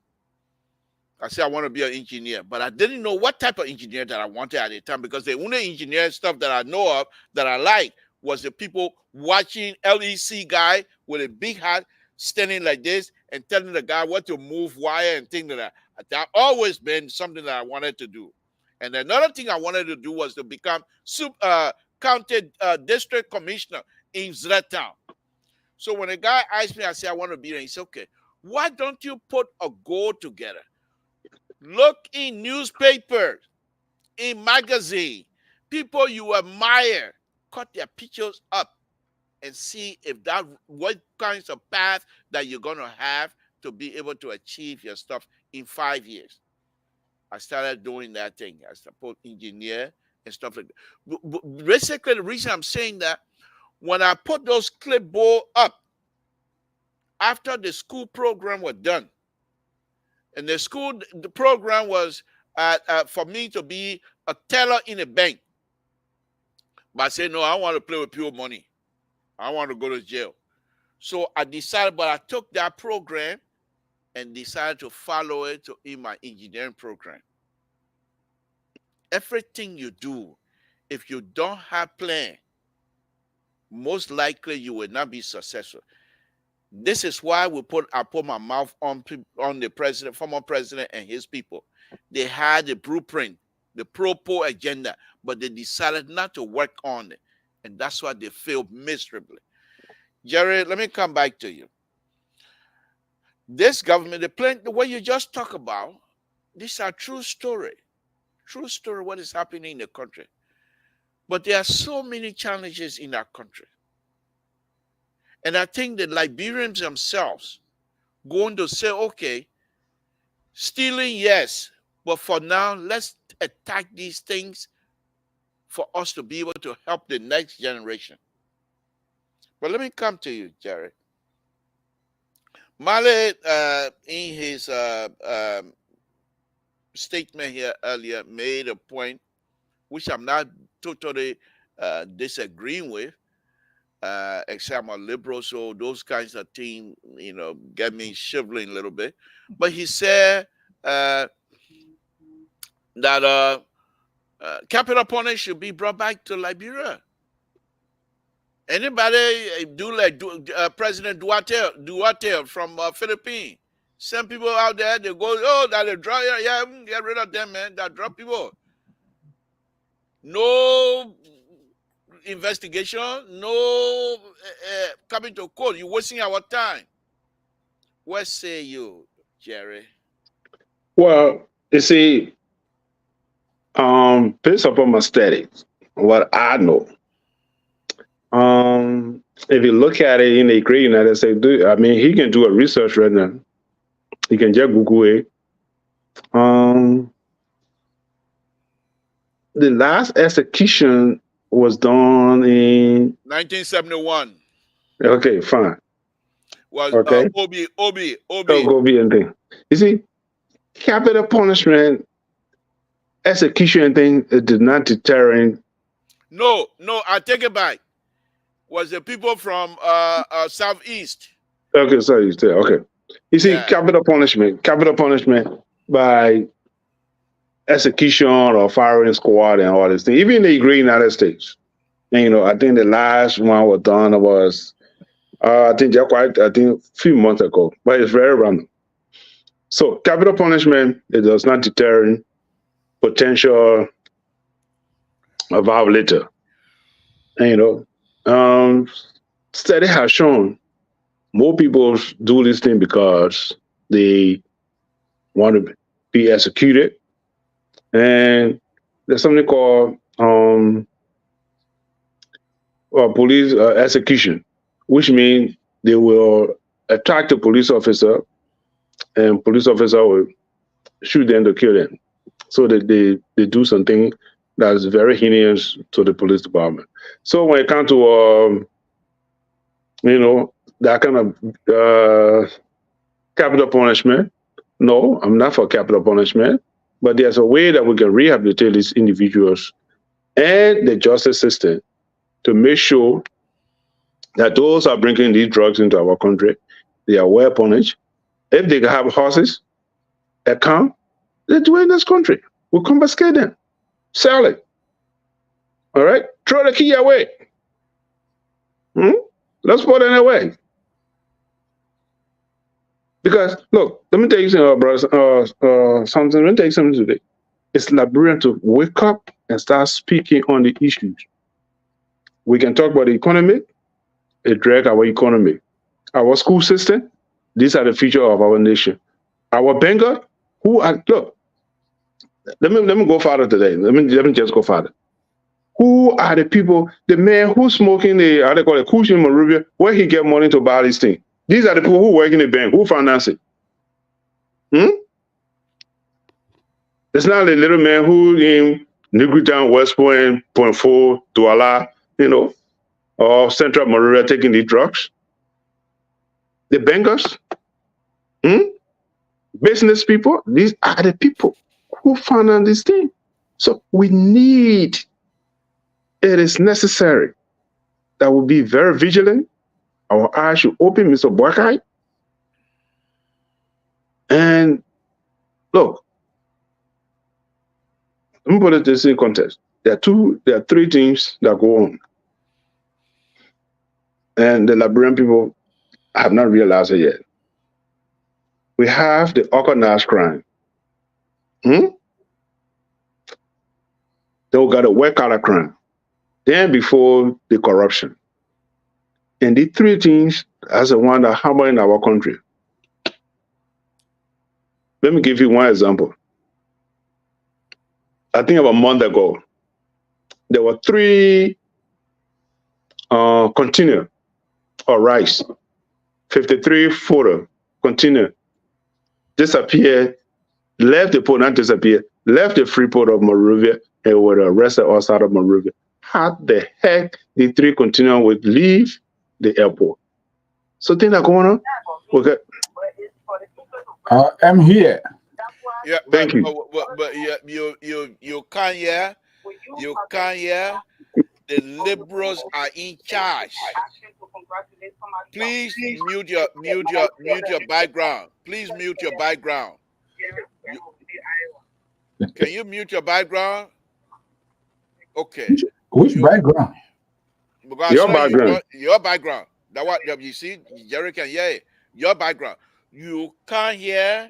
I said, I want to be an engineer. But I didn't know what type of engineer that I wanted at the time, because the only engineer stuff that I know of that I like was the people watching LEC guy with a big hat standing like this and telling the guy what to move, wire, and things like that. That always been something that I wanted to do. And another thing I wanted to do was to become county district commissioner in Zletown. So when a guy asked me, I said, I want to be there. He said, okay, why don't you put a goal together? Look in newspapers, in magazine, people you admire, cut their pictures up and see if that what kinds of path that you're going to have to be able to achieve your stuff in 5 years. I started doing that thing. I support engineer and stuff like that. Basically, the reason I'm saying that, when I put those clipboard up after the school program was done, and the program was for me to be a teller in a bank. But I said, no, I want to play with pure money. I want to go to jail. So I decided, but I took that program and decided to follow it in my engineering program. Everything you do, if you don't have plan, most likely you will not be successful. This is why I put my mouth on the president, former president, and his people. They had the blueprint, the pro-poor agenda, but they decided not to work on it. And that's why they failed miserably. Jerry, let me come back to you. This government, the way you just talk about, these are true story. True story, what is happening in the country. But there are so many challenges in our country. And I think the Liberians themselves going to say, okay, stealing, yes, but for now, let's attack these things for us to be able to help the next generation. But let me come to you, Jerry. Male, in his statement here earlier, made a point which I'm not totally disagreeing with, except I'm a liberal, so those kinds of things, get me shivering a little bit. But he said that capital punishment should be brought back to Liberia. Anybody do like President Duarte from Philippines? Send people out there, they go, oh, that they draw, yeah, get rid of them, man, that drop people. No investigation, no coming to court. You're wasting our time. What say you, Jerry? Well, you see, based upon my studies, what I know, if you look at it in the great United States, he can do a research right now. He can just Google it. The last execution was done in 1971. Okay, fine. Was okay. Obi. And thing. You see, capital punishment, execution thing did not deter. No, I take it back. Was the people from Southeast? Okay, Southeast. Okay. You see, capital punishment by execution or firing squad and all this thing. Even in the great United States, and I think the last one was done was I think a few months ago, but it's very random. So capital punishment, it does not deter potential violator. And study has shown more people do this thing because they want to be executed. And there's something called police execution, which means they will attack the police officer, and police officer will shoot them to kill them. So that they do something that is very heinous to the police department. So when it comes to that kind of capital punishment, no, I'm not for capital punishment. But there's a way that we can rehabilitate these individuals and the justice system to make sure that those are bringing these drugs into our country, they are well punished. If they have horses that come, they do it in this country. We'll confiscate them, sell it. All right? Throw the key away. Let's put it away. Because look, let me tell you something, brothers. Something. Let me tell you something today. It's Liberian to wake up and start speaking on the issues. We can talk about the economy. It drag our economy, our school system. These are the future of our nation. Our banker, who are look. Let me go farther today. Let me just go farther. Who are the people? The man who's smoking the how they call it cushion Monrovia, where he get money to buy this thing? These are the people who work in the bank, who finance it. It's not the little man who in Newtown, West Point, Point 4, Douala, or Central Monrovia taking the drugs. The bankers, business people, these are the people who finance this thing. So it is necessary that we be very vigilant. Our eyes should open, Mr. Boakai. And look, let me put it this in context. There are three things that go on. And the Liberian people have not realized it yet. We have the organized crime. Then we got the white collar crime. Then before the corruption. And the three things as the one that happen in our country. Let me give you one example. I think about a month ago, there were 3 container of rice, 53 footer container disappeared, left the port, not disappeared, left the free port of Monrovia and were arrested outside of Monrovia. How the heck the 3 container would leave the airport? So things are going on. Okay. I'm here. Yeah, Thank you. But you can't hear. You can't hear. The liberals are in charge. Please mute your background. Please mute your background. Can you mute your background? Okay. Which background? Because Your background. Your background. That what you see, Jerry can hear it. Your background. You can't hear.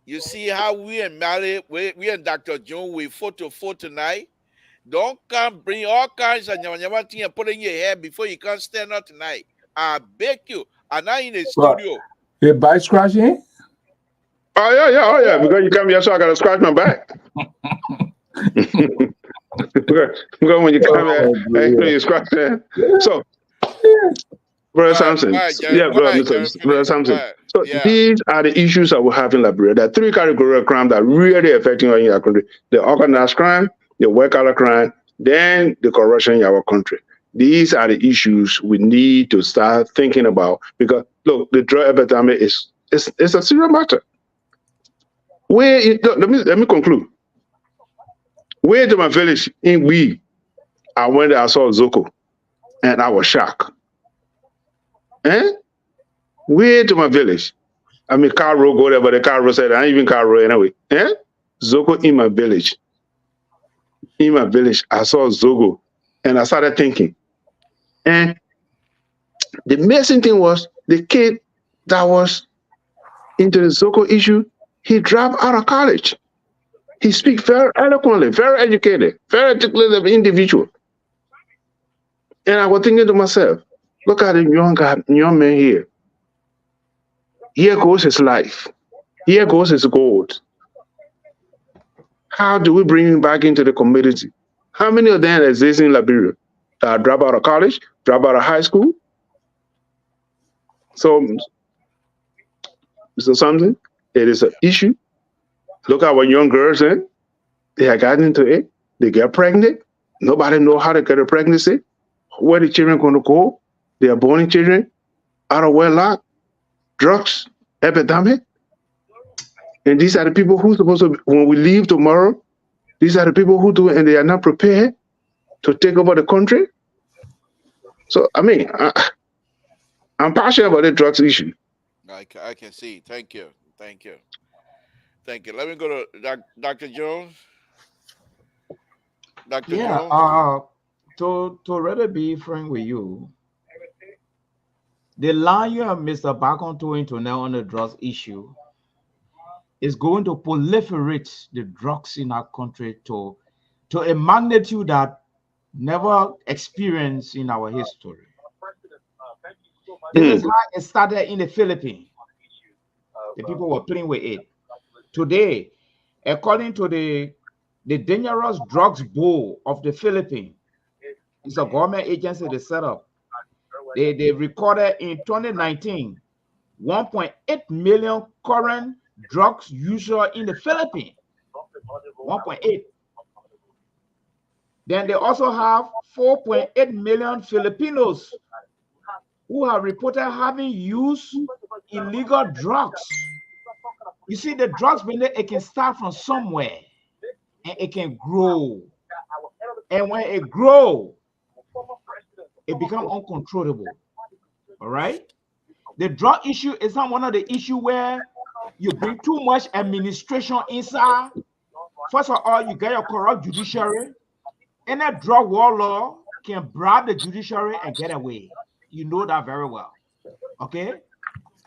You see how we and Mally, we and Dr. John, we photo tonight. Don't come bring all kinds of nyama thing and put in your hair before you can stand up tonight. I beg you. I'm not in the studio. Your bike scratching? Oh yeah. Because you come here, so I gotta scratch my back. Because when you come here, you scratch there. So, Brother Samson, Brother Samson. So these are the issues that we have in Liberia. There are 3 categories of crime that really affecting our country: the organized crime, the white collar crime, then the corruption in our country. These are the issues we need to start thinking about, because look, the drug epidemic is a serious matter. Let me conclude. Way to my village in I went there, I saw Zoko, and I was shocked. Way to my village. I mean, car road go there, but the car road said, I ain't even car road anyway. Zoko in my village. In my village, I saw Zogo, and I started thinking. And the amazing thing was, the kid that was into the Zoko issue, he dropped out of college. He speaks very eloquently, very educated, very articulate individual. And I was thinking to myself, look at the young man here. Here goes his life. Here goes his gold. How do we bring him back into the community? How many of them exist in Liberia? Drop out of college, drop out of high school? So, Mr. Samson, it is an issue. Look at what young girls, they have gotten into it. They get pregnant. Nobody knows how to get a pregnancy. Where the children going to go? They are born children out of wedlock, drugs, epidemic. And these are the people who are supposed to, when we leave tomorrow, these are the people who do it, and they are not prepared to take over the country. So, I mean, I'm passionate about the drugs issue. I can see. Thank you. Let me go to Dr. Jones. Dr. Jones. To really be frank with you, The line you have Mr. Bakonto into now on the drugs issue is going to proliferate the drugs in our country to a magnitude that never experienced in our history. This is how it started in the Philippines. The people were playing with it. Today, according to the Dangerous Drugs Bureau of the Philippines, it's a government agency they set up. They recorded in 2019 1.8 million current drugs users in the Philippines. 1.8. Then they also have 4.8 million Filipinos who have reported having used illegal drugs. You see, the drugs, it can start from somewhere and it can grow. And when it grows, it becomes uncontrollable. All right? The drug issue is not one of the issues where you bring too much administration inside. First of all, you get your corrupt judiciary. And that drug warlord can bribe the judiciary and get away. You know that very well. Okay?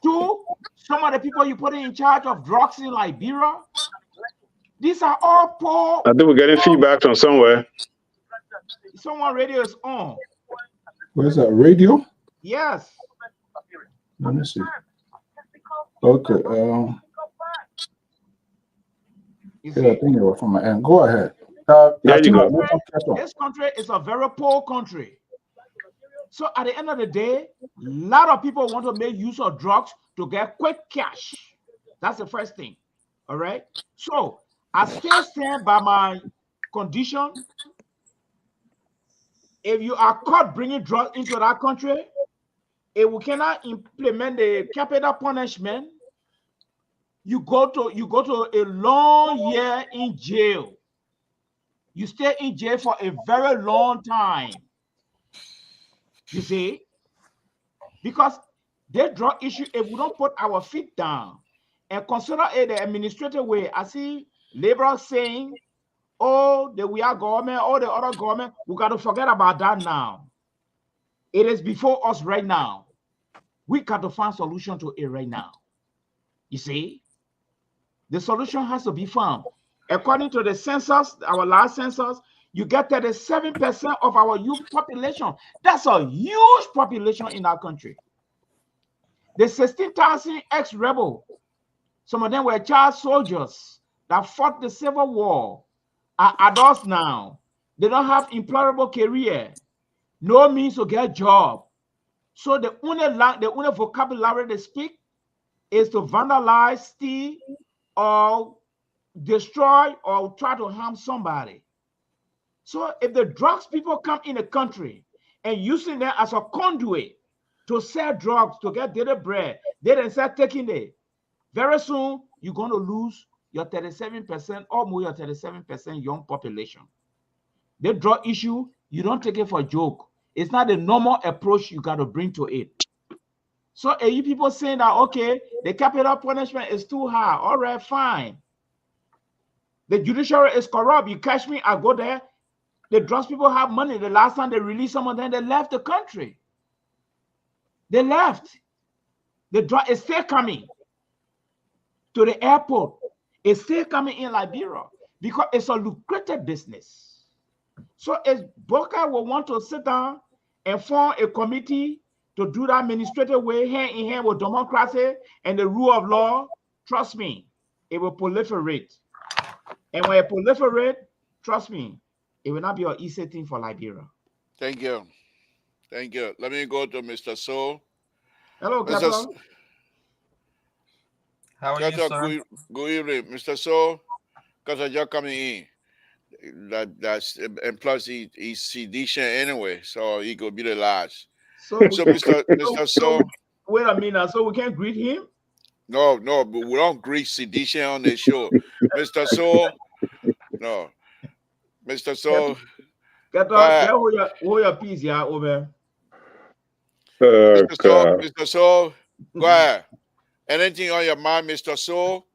Two, some of the people you put in charge of drugs in Liberia, these are all poor. I think we're getting feedback from somewhere. Someone radio is on. Where's that radio? Yes. Let me see. Okay. You Yeah, see, I think it was from my end. Go ahead. There you go. this country is a very poor country. So at the end of the day, a lot of people want to make use of drugs to get quick cash. That's the first thing. All right. So I still stand by my condition. If you are caught bringing drugs into that country, if we cannot implement the capital punishment, you go to a long year in jail. You stay in jail for a very long time. You see, because the drug issue, if we don't put our feet down and consider it the administrative way, I see laborers saying, oh, we are government, all the other government, we got to forget about that now. It is before us right now. We got to find solution to it right now. You see, the solution has to be found. According to the census, our last census, you get 37% of our youth population. That's a huge population in our country. The 16,000 ex-rebels, some of them were child soldiers that fought the Civil War, are adults now. They don't have employable career, no means to get a job. So the only vocabulary they speak is to vandalize, steal, or destroy, or try to harm somebody. So if the drugs people come in the country and using them as a conduit to sell drugs, to get daily bread, they then start taking it. Very soon, you're going to lose your 37% or more, your 37% young population. The drug issue, you don't take it for a joke. It's not the normal approach you got to bring to it. So are you people saying that, okay, the capital punishment is too high. All right, fine. The judiciary is corrupt. You catch me, I go there. The drugs people have money. The last time they released some of them, they left the country. They left. The drug is still coming to the airport. It's still coming in Liberia because it's a lucrative business. So if Boca will want to sit down and form a committee to do that administrative way, hand in hand with democracy and the rule of law, trust me, it will proliferate. And when it proliferate, trust me, it will not be an easy thing for Liberia. Thank you. Thank you. Let me go to Mr. So. Hello, Captain. How are you, sir? Good evening, Mr. So. Because you're coming in. And plus he's sedition anyway, so he could be the last. So Mr. So. Wait a minute. So we can't greet him? No, but we don't greet sedition on the show. Mr. So. No. Mr. So. Get hold your peace, yeah, over. Mr. So, go ahead. Anything on your mind, Mr. So?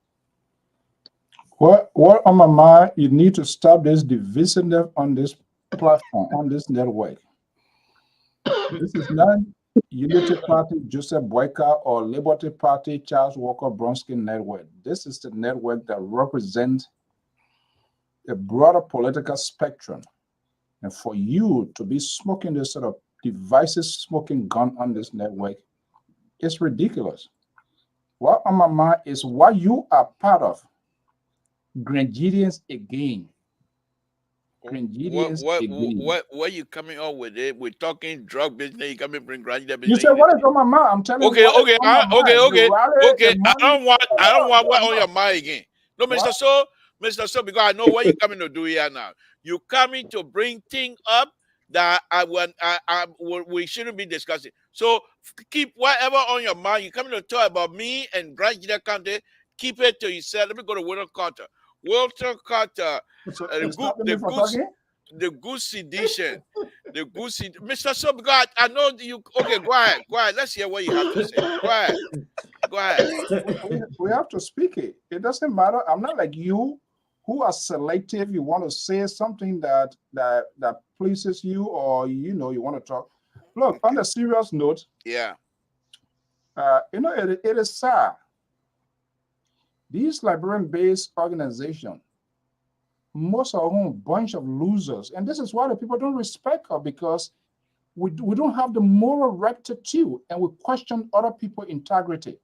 What on my mind? You need to stop this divisiveness on this platform, on this network. This is not Unity Party, Joseph Boyka, or Liberty Party, Charles Walker Bronsky network. This is the network that represents a broader political spectrum. And for you to be smoking this sort of devices, smoking gun on this network, it's ridiculous. What on my mind is what you are part of. Grenadians again. Grenadians again. What you coming up with it? We're talking drug business. You coming bring Grenadian You business. say what is on my mind? I'm telling you. Okay. Okay. I don't want what on your mind again. No, Mr. So, because I know what you're coming to do here now. You coming to bring things up that we shouldn't be discussing. So keep whatever on your mind. You coming to talk about me and Grenadian County. Keep it to yourself. Let me go to Walter Carter. Walter Carter. The goose edition. The goose edition. Mr. So, because I know you. Okay, go ahead. Let's hear what you have to say. Go ahead. We have to speak it. It doesn't matter. I'm not like you, who are selective. You want to say something that pleases you, or you want to talk. Look, on a serious note. Yeah. It is sad. These Liberian-based organizations, most of them, a bunch of losers. And this is why the people don't respect her, because we don't have the moral rectitude and we question other people's integrity.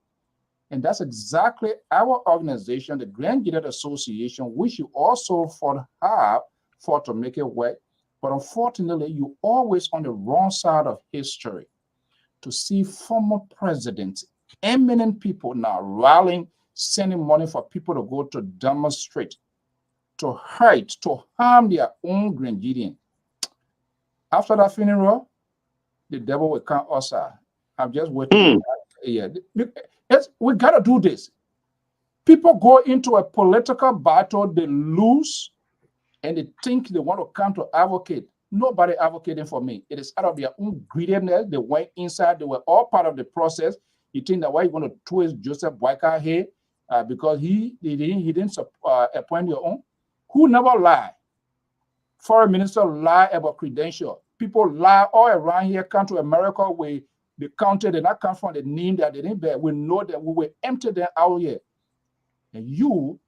And that's exactly our organization, the Grand Gided Association, which you also fought to make it work. But unfortunately, you're always on the wrong side of history to see former presidents, eminent people now rallying, sending money for people to go to demonstrate, to hurt, to harm their own Grenadian. After that funeral, the devil will come outside. I'm just waiting. Yeah, we got to do this. People go into a political battle, they lose, and they think they want to come to advocate. Nobody advocating for me. It is out of their own greediness. They went inside. They were all part of the process. You think that why you want to twist Joseph Boyka here because he didn't appoint your own? Who never lie? Foreign minister lie about credential. People lie all around here. Come to America where the county did not come from the name that they didn't bear. We know that we will empty them out here. And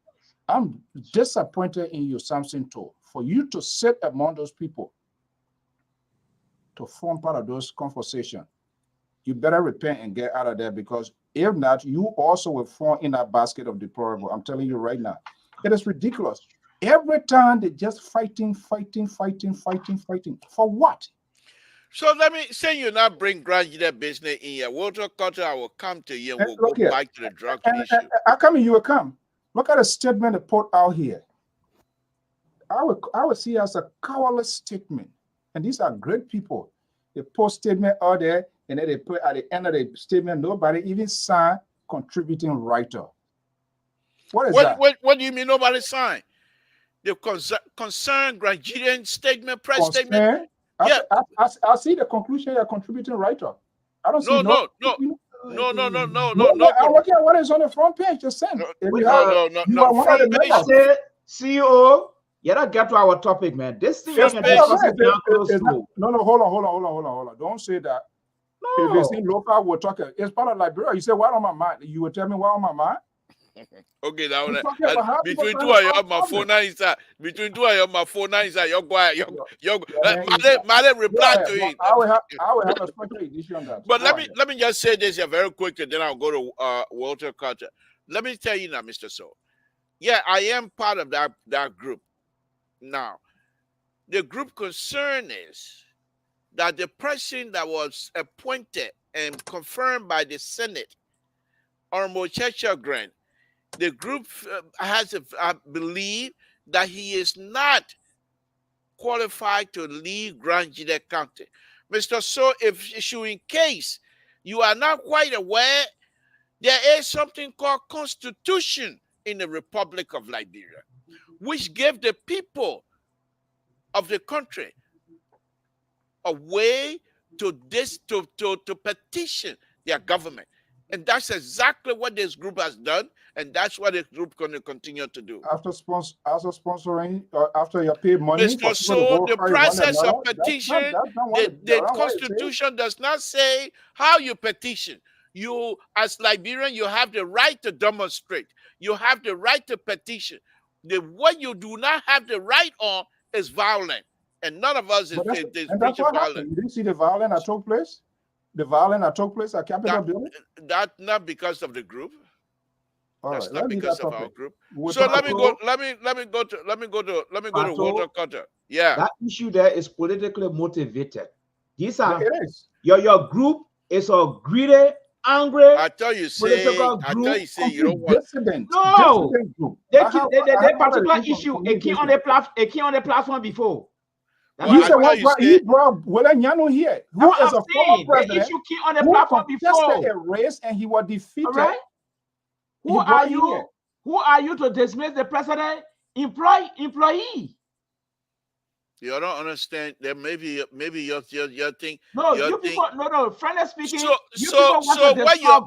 I'm disappointed in you, Samson too, for you to sit among those people to form part of those conversations. You better repent and get out of there, because if not, you also will fall in that basket of deplorable. I'm telling you right now. It is ridiculous. Every time they just fighting. For what? So let me say you now bring Grenadian business in here. Walter Carter, I will come to you and we'll go back to the drug issue. How come you will come? Look at the statement they put out here. I would see it as a cowardly statement. And these are great people. They post statement out there, and then they put at the end of the statement, nobody even signed contributing writer. What is that? What do you mean nobody signed? The concerned Grenadian statement, press statement. Yeah. I see the conclusion you're contributing writer. I don't see no. What is on the front page? Just send. No. CEO, you don't get to our topic, man. This thing is no, hold on. Don't say that. No. If it's in local, we're talking. It's part of Liberia. You say what on my mind? You will tell me what on my mind? Okay, now between two of you, my phone inside. Between two of you, my phone inside. You're quiet. Mother reply to it. I will have a special edition on that. But let me just say this here very quickly, then I'll go to Walter Carter. Let me tell you now, Mr. So. Yeah, I am part of that group. Now, the group concern is that the person that was appointed and confirmed by the Senate, Honorable Churchill Grant, the group I believe that he is not qualified to lead Grand Gided County. Mr. So, if you in case you are not quite aware, there is something called Constitution in the Republic of Liberia, which gave the people of the country a way to petition their government. And that's exactly what this group has done, and that's what this group going to continue to do. After sponsoring, after you pay money, Mr. So the process of petition, the Constitution does not say how you petition. You, as Liberian, you have the right to demonstrate. You have the right to petition. What you do not have the right on is violent, and none of us is preaching violence. You didn't see the violence that took place. The violence that took place at Capitol building. That not because of the group. That's not because of our group. So let me go to Walter Carter. Yeah. That issue there is politically motivated. These are your group is a greedy, angry. I tell you, say you don't want dissident. No, dissident group. the particular issue it came on the platform before. He said he brought Nyano here, who is a former president, the issue came on the platform before a race and he was defeated. Right? Who are you? Who are you to dismiss the president employee? You don't understand that maybe your thing. No, you people, no. Frankly speaking, so what you're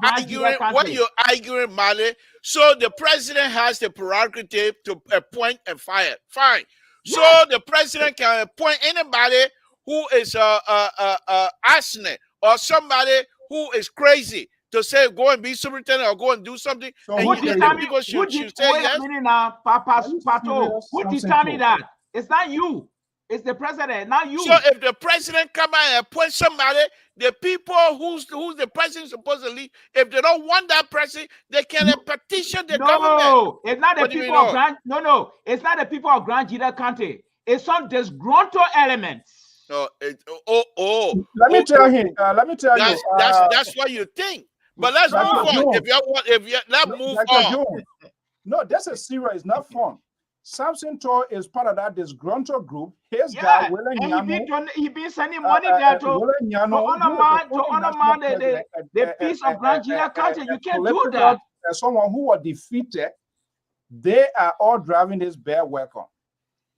arguing, Mali. So the president has the prerogative to appoint and fire. Fine. So the president can appoint anybody who is arsenic or somebody who is crazy to say go and be superintendent or go and do something. So and people should say yes. Who determine that? It's not you. It's the president, not you. So if the president come out and appoint somebody, the people who's the president supposedly, if they don't want that president, they can petition the government. No, it's not the people of Grand. No, it's not the people of Grand Gila County. It's some disgruntled elements. No, let me tell you. That's what you think. But let's move on. Let's move on. No, this is serious. It's not fun. Samson Tor is part of that disgruntled group. His guy, William Nyano, he been sending money there to honor the peace of Grand Gila County. You can't do that. Someone who was defeated, they are all driving this bear welcome.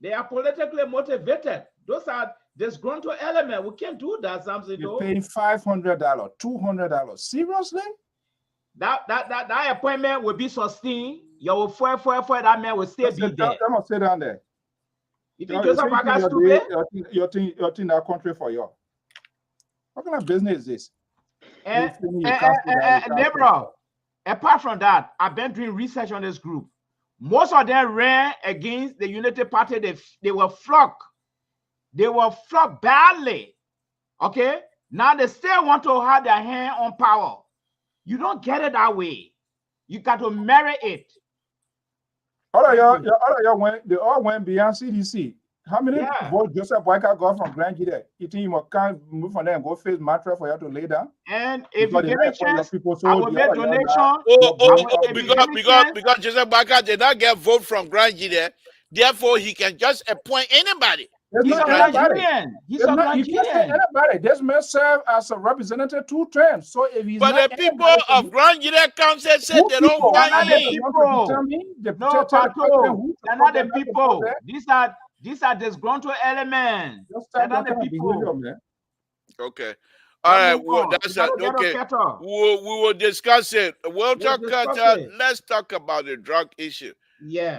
They are politically motivated. Those are disgruntled elements. We can't do that, Samson. You're paying $500, $200. Seriously? That appointment will be sustained. Your four that man will still be there. I'm gonna sit down there. You think Joseph Baga stupid? You think that country for you? What kind of business is this? Liberia, apart from that, I've been doing research on this group. Most of them ran against the Unity Party. They were flogged. They were flogged badly. Okay? Now they still want to have their hand on power. You don't get it that way. You got to marry it. All of y'all went beyond CDC. How many votes Joseph Boyka got from Grand Gila? You think you can't move from there and go face mattress for you to lay down? And if you give a chance, I will make donation. Because Joseph Boyka did not get vote from Grand Gila, therefore he can just appoint anybody. He's a Nigerian. He's a Nigerian. This man served as a representative 2 terms. So if he's the people of Grand Gila Council said they don't want him. They're not the people. These are disgruntled elements. They're not the people. Okay. All right. Well, that's that. Okay. We will discuss it. We'll talk. Let's talk about the drug issue. Yeah.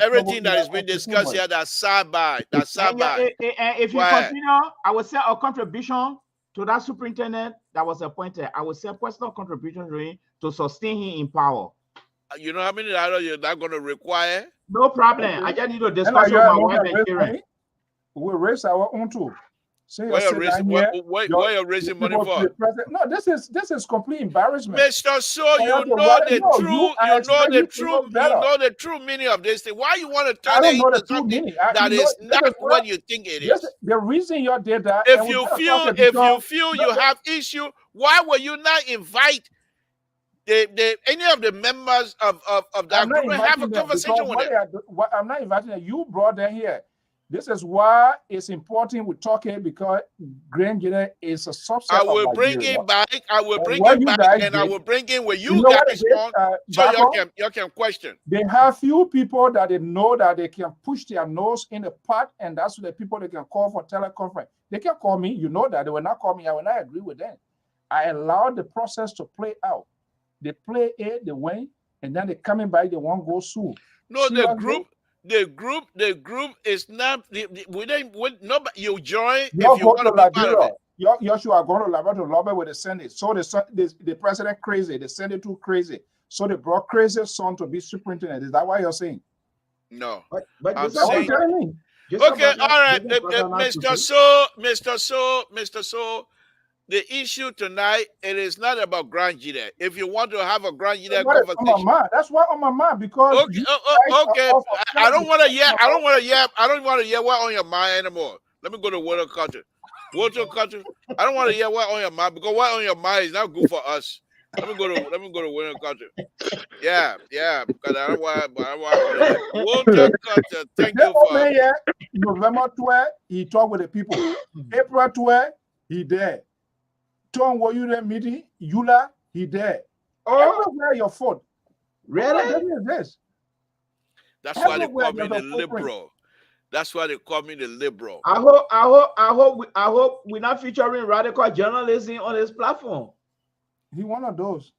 Everything that has been discussed here, that's sidebar. That's sidebar. If you continue, I will say a contribution to that superintendent that was appointed. I will say personal contribution to sustain him in power. You know how many dollars you're not going to require? No problem. I just need to discuss with my wife and children. We'll raise our own too. Why you're raising money for? No, this is complete embarrassment. Mr. So you know the true meaning of this thing. Why you want to turn it into something that is not what you think it is? The reason you did that. If you feel you have issue, why will you not invite any of the members of that group and have a conversation with them? I'm not inviting them. You brought them here. This is why it's important we're talking, because Grand Gila is a subset. I will bring it back. I will bring it back, and I will bring in where you guys on, so you can question. They have few people that they know that they can push their nose in the pot, and that's the people they can call for teleconference. They can call me. You know that they will not call me. I will not agree with them. I allowed the process to play out. They play it, they win, and then they coming back, they won't go sue. No, Serious the group is not. We don't. Nobody. You join Y'all if you go want to to be part of Liberia. it. Y'all sure are going to Liberia to lobby with the Senate. So the president crazy, the Senate too crazy. So they brought crazy son to be superintendent. Is that what you're saying? No. But I'm Joseph That's what saying- you're Baka- telling me. Joseph Okay, Baka- all right, Joseph Baka not Mr. So. The issue tonight, it is not about Grand Jide. If you want to have a Grand Jide What is on my conversation, mind? That's what on my mind because okay, you guys okay. are off of I don't want to track. yap. I don't want to yap. I don't want to hear what on your mind anymore. Let me go to water culture. Water culture. I don't want to hear what on your mind because what on your mind is not good for us. Let me go to water culture. Yeah. Because I don't want water culture. Thank you for. November 12, he talked with the people. April 12, he there. Tom, were you there meeting? Eula, he there. Oh, Everywhere your foot. really? What is this? That's why they Everywhere call me there's the a footprint. liberal. That's why they call me the liberal. I hope we're not featuring radical journalism on this platform. He one of those.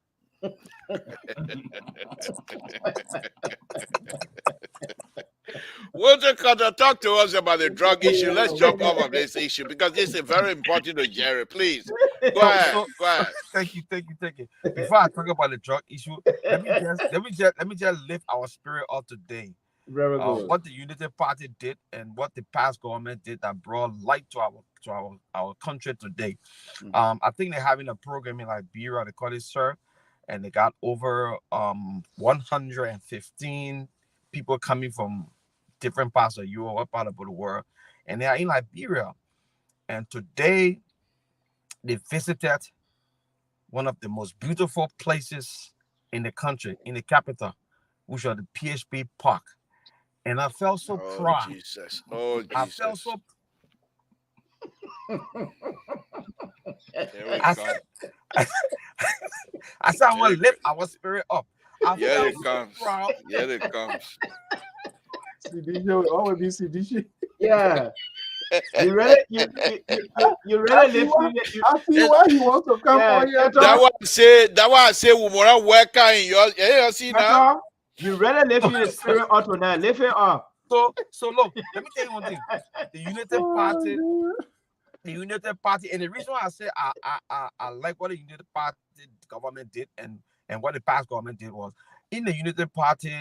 Walter Carter, talk to us about the drug issue. Let's jump off of this issue because this is very important to Jerry. Please go ahead. Go ahead. Thank you. Before I talk about the drug issue, let me just lift our spirit up today. Very good. What the Unity Party did and what the past government did that brought light to our country today. I think they're having a program in Liberia, they call it SIR, and they got over 115 people coming from different parts of Europe, what part of the world, and they are in Liberia. And today they visited one of the most beautiful places in the country, in the capital, which are the PHP Park. And I felt so proud. Jesus. I felt so. I said, I want to lift our spirit up. I it felt comes. so proud. Yeah, it comes. CDJ will always be CDJ. Yeah. You really I see why he wants to come on here. That why I say we wanna work in your see now. You really lifting the spirit up tonight. Lift it up. So look, let me tell you one thing. The United Party, and the reason why I say I like what the United Party government did and what the past government did was in the United Party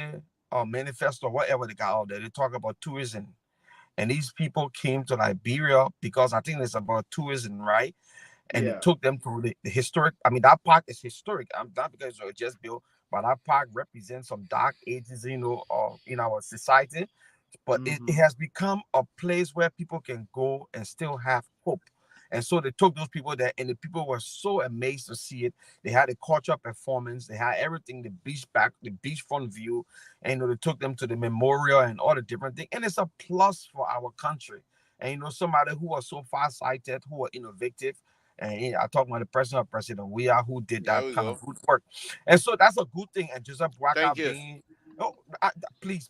manifesto, whatever they got out there, they talk about tourism. And these people came to Liberia because I think it's about tourism, right? And it took them to the historic. I mean, that park is historic. Not because it was just built, but that park represents some dark ages, in our society. But it has become a place where people can go and still have hope. And so they took those people there, and the people were so amazed to see it. They had a cultural performance. They had everything, the beachfront view, and they took them to the memorial and all the different things. And it's a plus for our country. And somebody who was so far-sighted, who were innovative. And I talk about the president of President Weah, who did that kind of good work. And so that's a good thing. And Joseph Baka being. Oh, please.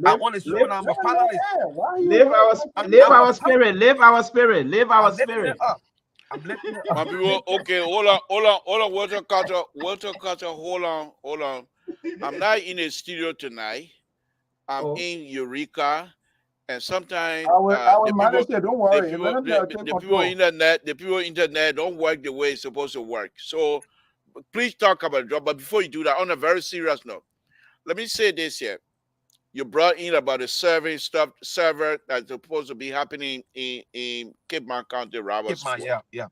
I want to show them a panelist. Live our spirit. I'm lifting it My up. people, okay, hold on, Walter Carter, hold on. I'm not in a studio tonight. I'm in Eureka, and sometimes I will manage it. Don't worry. the people internet don't work the way it's supposed to work. So please talk about it. But before you do that, on a very serious note, let me say this here. You brought in about the server that's supposed to be happening in Cape Mount County, Robertson. Yeah.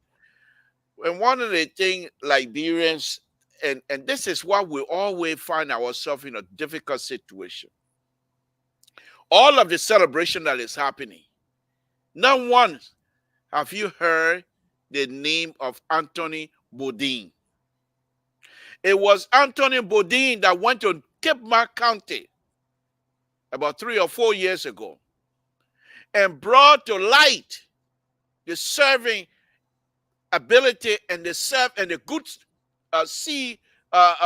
And one of the things Liberians, and this is why we always find ourselves in a difficult situation. All of the celebration that is happening, not once have you heard the name of Anthony Boudin. It was Anthony Boudin that went to Cape Mount County about 3 or 4 years ago and brought to light the serving ability and the good sea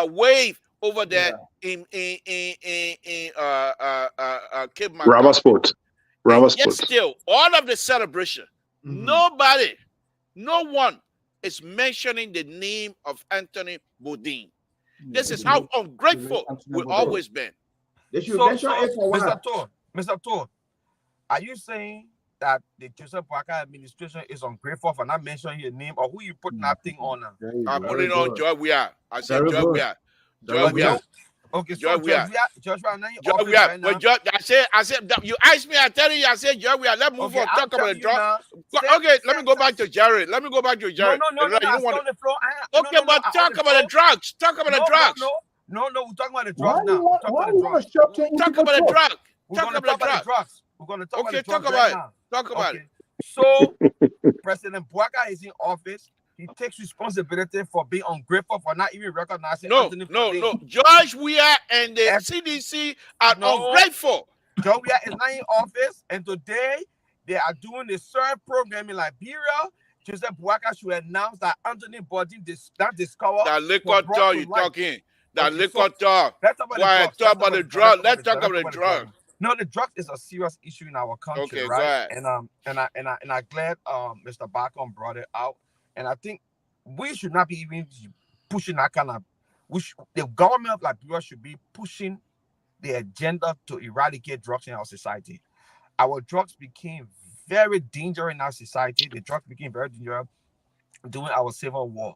wave over there in Cape Mount. Rubber sport. Yet still, all of the celebration, no one is mentioning the name of Anthony Bourdain. This is how ungrateful we've always been. They should So, mention it for what? Mr. Tour, are you saying that the Joseph Boakai administration is ungrateful for not mentioning your name, or who you put that thing on now? I put it on Joy We Are. I said Very Joy good. We Are. Joy We Are. Okay, Joy so We Are. Joy We Are now in Joy office We Are. right now. But Joy, I said that you asked me, I tell you, I said Joy We Are. Let's move on. I'm Talk about the telling you drug. now. Okay, let me go back to Jared. Let me go back to No, Jared. no, You don't want on the floor. Okay, but talk about the drugs. Talk about the drugs. No, we're talking about the Why drugs you now. want to shove in Talk people's about the throat? drug. We're Talk going to about talk the about the drugs. drugs. We're going to talk about Okay, the drugs talk right about it. now. Talk about it. So, President Boakai is in office. He takes responsibility for being ungrateful for not even recognizing Anthony Bourdain. No. George Weah and the CDC are ungrateful. George Weah is not in office, and today they are doing the CERN program in Liberia. Joseph Boakai should announce that Anthony Bourdain that discovered that liquor talk you talking. That liquor talk. Let's talk about Why talk about the drug? Let's talk about the drug. No, the drugs is a serious issue in our country, okay, right? Go ahead. And I'm glad Mr. Barcom brought it out. And I think we should not be even pushing that kind of. The government of Liberia should be pushing the agenda to eradicate drugs in our society. Our drugs became very dangerous in our society. The drugs became very dangerous during our Civil War,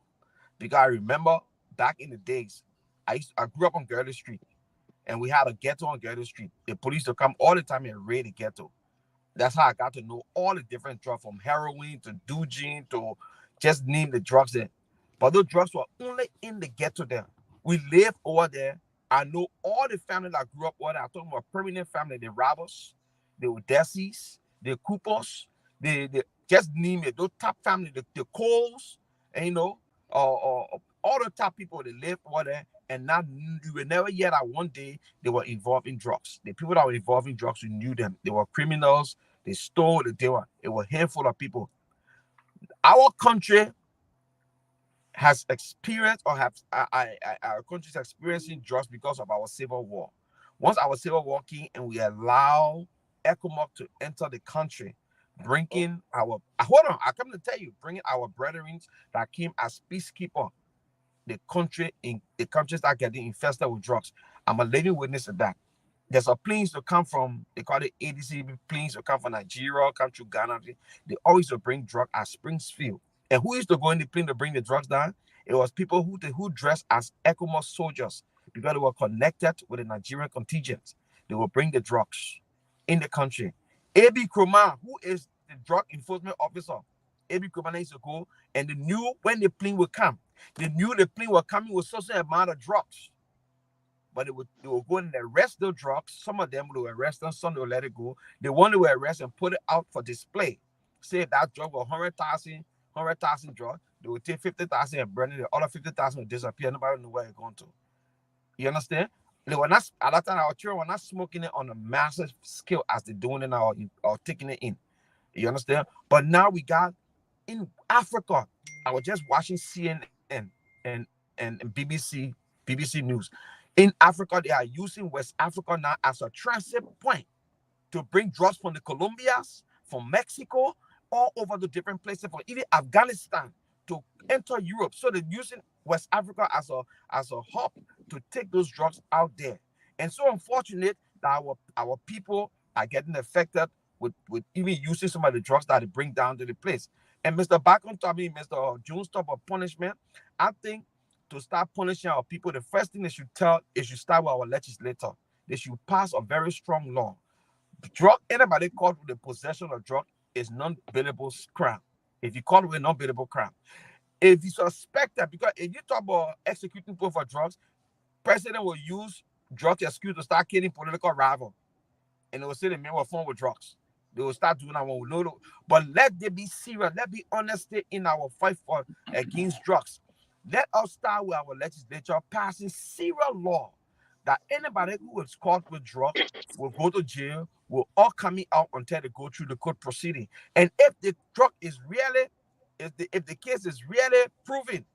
because I remember back in the days, I grew up on Gertie Street. And we had a ghetto on Ghetto Street. The police would come all the time and raid the ghetto. That's how I got to know all the different drugs, from heroin to dugine to just name the drugs there. But those drugs were only in the ghetto there. We lived over there. I know all the family that grew up over there. I'm talking about permanent family. The Roberts, the Odessis, the Coopers, the just name it. Those top family, the Coles, and you know, all the top people that lived over there. And now you will never hear that one day they were involved in drugs. The people that were involved in drugs, we knew them. They were criminals. They stole. It was a handful of people. Our country has experienced, or our country is experiencing drugs because of our Civil War. Once our Civil War came and we allow ECOMOG to enter the country, bringing our I come to tell you, bringing our brethren that came as peacekeeper. The countries that getting infested with drugs. I'm a living witness of that. There's a planes to come from, they call it ADC planes to come from Nigeria, come to Ghana. They always will bring drug at Springfield. And who used to go in the plane to bring the drugs down? It was people who dressed as ECOMOG soldiers, because they were connected with the Nigerian contingent. They will bring the drugs in the country. A.B. Kroma, who is the drug enforcement officer, A.B. Kroma used to go, and they knew when the plane would come. They knew the plane was coming with such an amount of drugs. But they would go and arrest the drugs. Some of them will arrest them, some will let it go. The one they will arrest and put it out for display. Say that drug was 100,000 drugs. They would take 50,000 and burn it. The other 50,000 will disappear. Nobody know where it's going to. You understand? They were not, at that time, our children were not smoking it on a massive scale as they're doing it now, or taking it in. You understand? But now we got in Africa. I was just watching CNN and BBC News. In Africa, they are using West Africa now as a transit point to bring drugs from the Colombias, from Mexico, all over the different places, from even Afghanistan to enter Europe. So they're using West Africa as a hub to take those drugs out there. And so unfortunate that our people are getting affected with even using some of the drugs that they bring down to the place. And Mr. Mr. Jones talk about punishment. I think to start punishing our people, the first thing they should start with our legislator. They should pass a very strong law. Anybody caught with the possession of drug is non-bailable crime. If you call it a non-bailable crime. If you suspect that, because if you talk about executing people for drugs, president will use drug excuse to start killing political rival. And they will say the men were formed with drugs. They will start doing that one with no. But let them be serious. Let be honest in our fight against drugs. Let us start with our legislature passing serious law that anybody who is caught with drugs will go to jail, will all coming out until they go through the court proceeding. And if the drug is really, if the case is really proven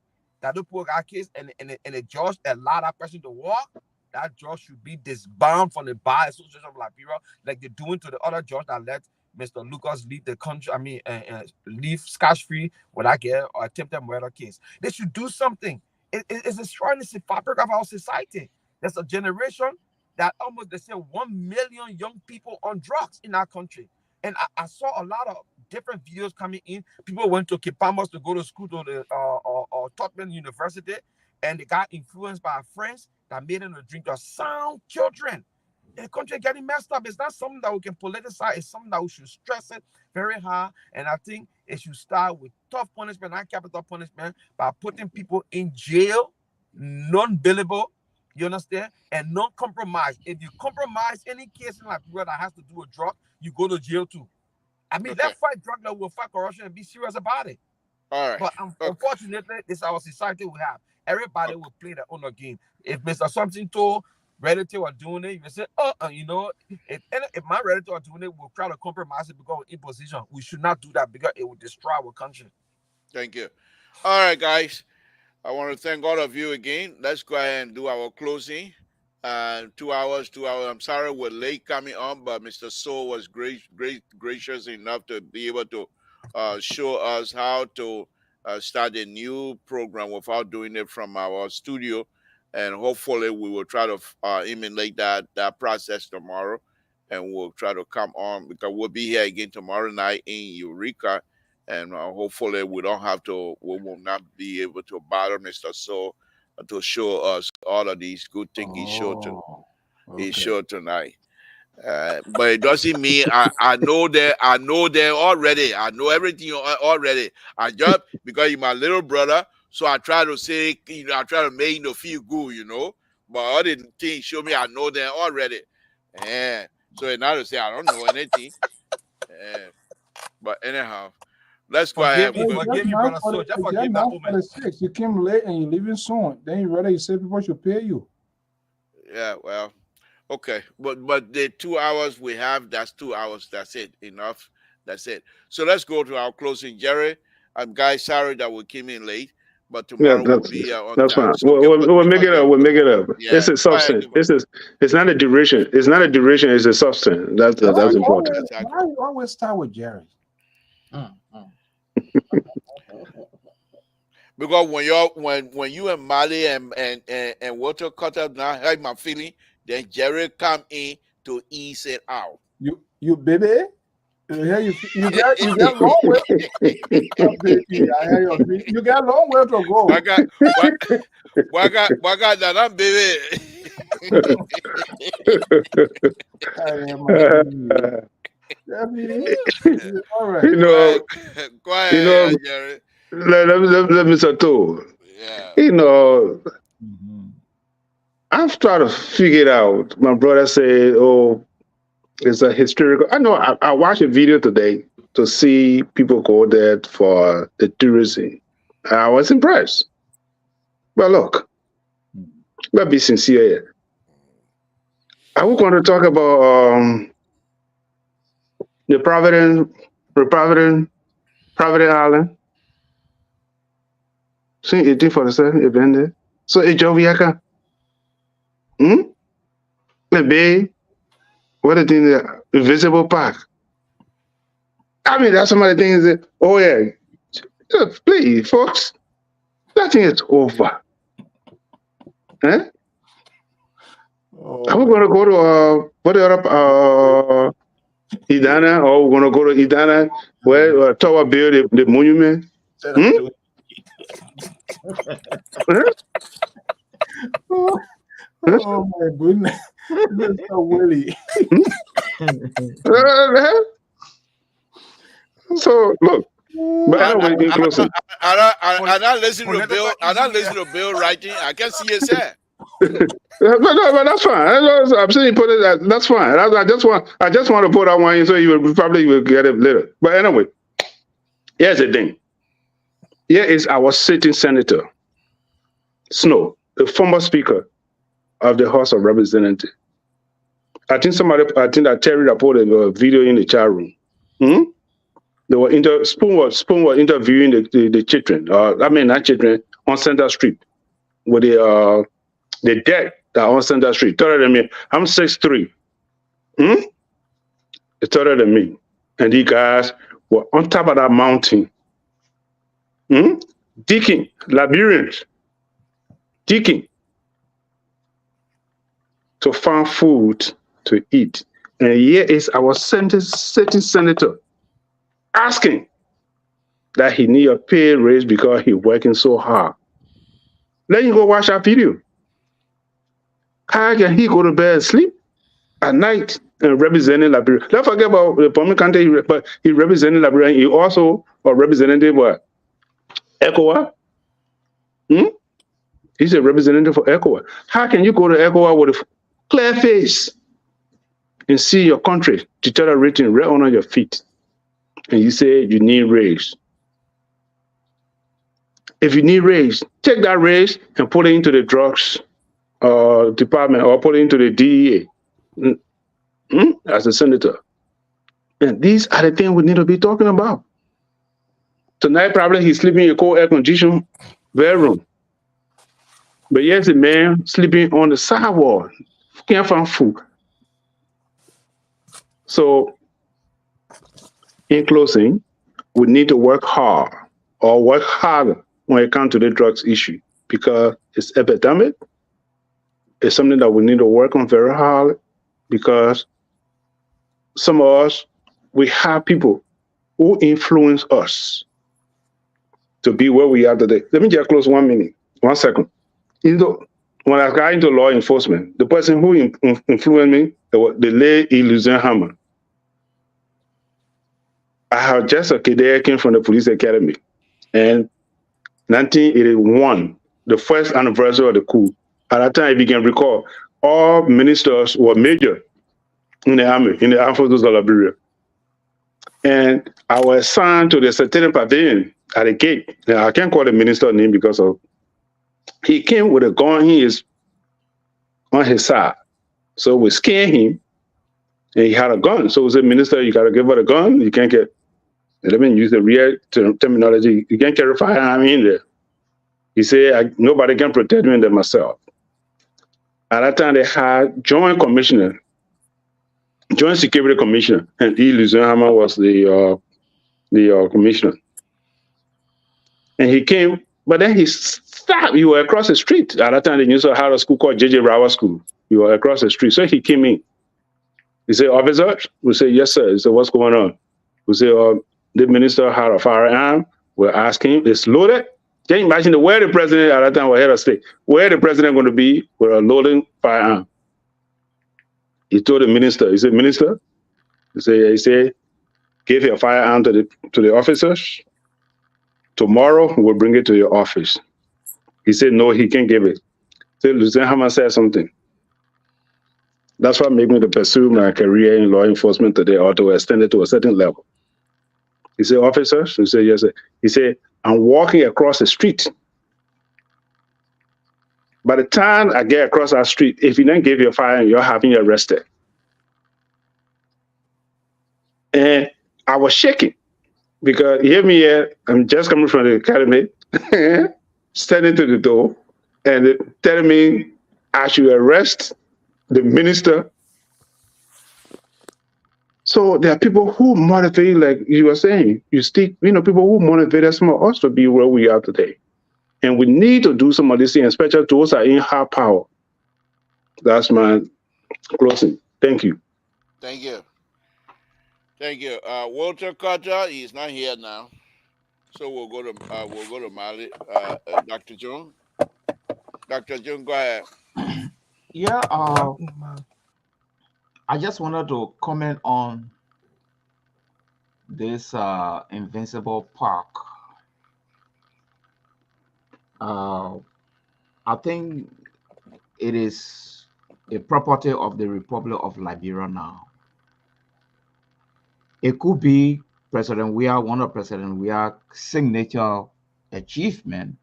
that the poor guy case and the judge allow that person to walk, that judge should be disbound from the Bar Association of Liberia, like they're doing to the other judge that let Mr. Lucas leave the country, leave scotch-free without get or attempted murder case. They should do something. It's destroying the fabric of our society. There's a generation that almost, they say, 1 million young people on drugs in our country. And I saw a lot of different videos coming in. People went to Kipamos to go to school to the Totman University, and they got influenced by friends that made them to drink the sound children. The country getting messed up. It's not something that we can politicize. It's something that we should stress it very hard. And I think it should start with tough punishment and capital punishment by putting people in jail, non-billable, you understand, and non-compromise. If you compromise any case in Liberia that has to do with drug, you go to jail too. Let's fight drug law, we'll fight corruption and be serious about it. All right. But unfortunately, it's our society we have. Everybody will play their own game. If Mr. Samson told relative are doing it, you say, if my relative are doing it, we'll try to compromise it because of imposition. We should not do that because it will destroy our country. Thank you. All right, guys. I want to thank all of you again. Let's go ahead and do our closing. 2 hours. I'm sorry we're late coming on, but Mr. So was gracious enough to be able to show us how to start a new program without doing it from our studio. And hopefully we will try to emulate that process tomorrow, and we'll try to come on because we'll be here again tomorrow night in Eureka, and hopefully we will not be able to bother Mr. So to show us all of these good things he showed tonight. But it doesn't mean I know them already. I know everything already. I just because you're my little brother. So I try to say, I try to make you feel good, But other things show me I know them already. And so now to say I don't know anything. But anyhow, let's go ahead. Forgive me, brother. So just forgive that woman. You came late and you're leaving soon. Then you say people should pay you. Yeah, well, okay. But the 2 hours we have, that's 2 hours. That's it. Enough. That's it. So let's go to our closing. Jerry, I'm guys sorry that we came in late. But tomorrow we'll be on that's time. fine. So we'll make it up. We'll make it up. Yeah. This is substance. It's not a duration. It's not a duration. It's a substance. That's important. Why you always start with Jerry? Because when you and Mali and Walter cut up now hurt my feeling, then Jerry come in to ease it out. You baby. Yeah, you got long way. You got long way to go. Why got that? I'm baby. All right. Go ahead, Jerry. Let me say too. Yeah. I've tried to figure it out. My brother said, "Oh, it's a historical." I know. I watched a video today to see people go there for the tourism. I was impressed. But look, let's be sincere here. Are we going to talk about the Providence Island? See, 1847 event there. So, Ejoviaka. The Bay. What a thing there. Invisible Park. That's some of the things that, oh yeah. Just please, folks. That thing is over. Are we going to go to what the other Idana, or we're going to go to Idana where Tower build the monument? Oh my goodness. Mr. Willie. So look, but anyway, I'm not listening to Bill. I'm not listening to Bill writing. I can see his head. but that's fine. I'm saying put it. That's fine. I just want to put that one in so you will probably get it later. But anyway, here's the thing. Here is our sitting senator, Snow, the former speaker of the House of Representatives. I think that Terry reported a video in the chat room. They were Spoon was interviewing the children. Not children, on Center Street with the dead that are on Center Street. Taller than me. I'm 6'3". It's taller than me. And these guys were on top of that mountain, digging, Liberians, digging to find food to eat. And here is our sitting senator asking that he need a pay raise because he's working so hard. Let him go watch that video. How can he go to bed and sleep at night and representing Liberia? Don't forget about the Pommy country, but he represented Liberia. He also a representative for ECOWAS. He's a representative for ECOWAS. How can you go to ECOWAS with a clear face and see your country deteriorating right under your feet, and you say you need raise? If you need raise, take that raise and put it into the drugs department or put it into the DEA as a senator. And these are the things we need to be talking about. Tonight, probably he's sleeping in a cold air-conditioned bedroom. But here's a man sleeping on the sidewalk, can't find food. So, in closing, we need to work hard or work harder when it comes to the drugs issue, because it's epidemic. It's something that we need to work on very hard, because some of us, we have people who influence us to be where we are today. Let me just close 1 minute, 1 second. When I got into law enforcement, the person who influenced me, the late Illusion Hammer. I had just a cadet came from the police academy, and 1981, the first anniversary of the coup. At that time, if you can recall, all ministers were major in the army, in the armed forces of Liberia. And I was assigned to the certain pavilion at the gate. Now, I can't call the minister's name because of he came with a gun. He is on his side. So we scanned him, and he had a gun. So we said, Minister, you got to give her a gun. You can't get, let me use the real terminology, you can't carry firearm in there. He said, nobody can protect me than myself. At that time, they had Joint Security Commissioner, and Illusion Hammer was the commissioner. And he came, but then he stopped. You were across the street. At that time, they used to have a school called J.J. Rawa School. You were across the street. So he came in. He said, officer? We said, yes, sir. He said, what's going on? We said, the minister had a firearm. We're asking, it's loaded. Can you imagine where the president at that time was head of state? Where the president going to be with a loading firearm? He told the minister, he said, Minister, he said, give your firearm to the officers. Tomorrow, we'll bring it to your office. He said, no, he can't give it. So Lieutenant Hammer said something. That's what made me to pursue my career in law enforcement today, or to extend it to a certain level. He said, officers? He said, yes, sir. He said, I'm walking across the street. By the time I get across that street, if you don't give your fire, you're having arrested. And I was shaking, because you hear me here, I'm just coming from the academy, standing to the door, and telling me I should arrest the minister. So there are people who motivate, like you were saying, people who motivated some of us to be where we are today. And we need to do some of these things, especially those that are in high power. That's my closing. Thank you. Thank you. Thank you. Walter Carter, he's not here now. So we'll go to Mali. Dr. June. Dr. June, go ahead. Yeah, I just wanted to comment on this Invincible Park. I think it is a property of the Republic of Liberia now. It could be one of President Weah's signature achievement,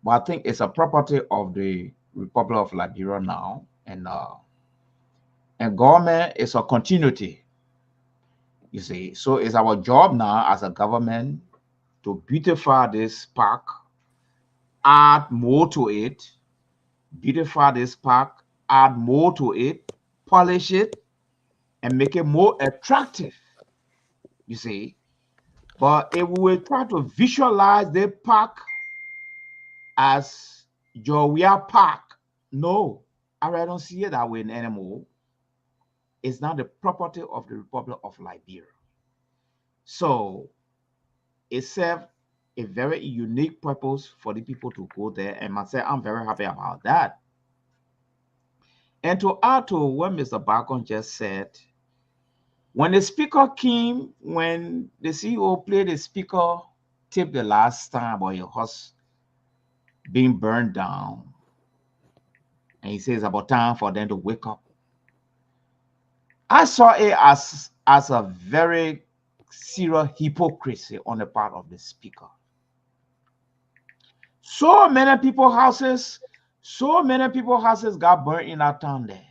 but I think it's a property of the Republic of Liberia now, and government is a continuity, you see. So it's our job now as a government to beautify this park, add more to it, beautify this park, add more to it, polish it, and make it more attractive You see, but if we will try to visualize the park as Jowia Park, no, I don't see it that way anymore. It's now the property of the Republic of Liberia. So it serves a very unique purpose for the people to go there. And myself, I'm very happy about that. And to add to what Mr. Barkon just said, when the speaker came, when the CEO played the speaker tape the last time about your house being burned down, and he says about time for them to wake up, I saw it as a very serious hypocrisy on the part of the speaker. So many people's houses got burned in our town there.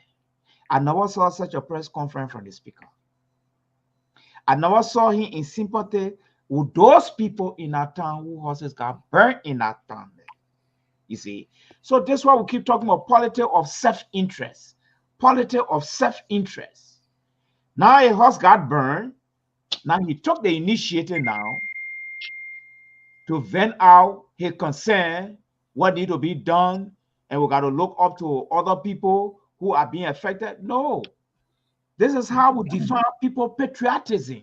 I never saw such a press conference from the speaker. I never saw him in sympathy with those people in our town whose houses got burned in our town there. You see, so this is why we keep talking about politics of self-interest. Politics of self-interest. Now a house got burned. Now he took the initiative now to vent out his concern, what need to be done, and we got to look up to other people who are being affected. No, this is how we define people patriotism.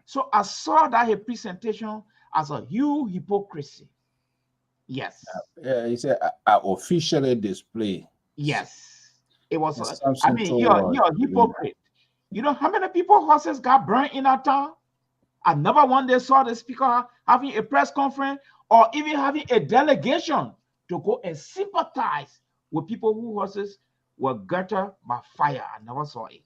So I saw that presentation as a huge hypocrisy. Yes. He said, I officially display. Yes. It was, you're a hypocrite. You know how many people horses got burned in our town? I never one day saw the speaker having a press conference or even having a delegation to go and sympathize with people whose horses were gutted by fire. I never saw it.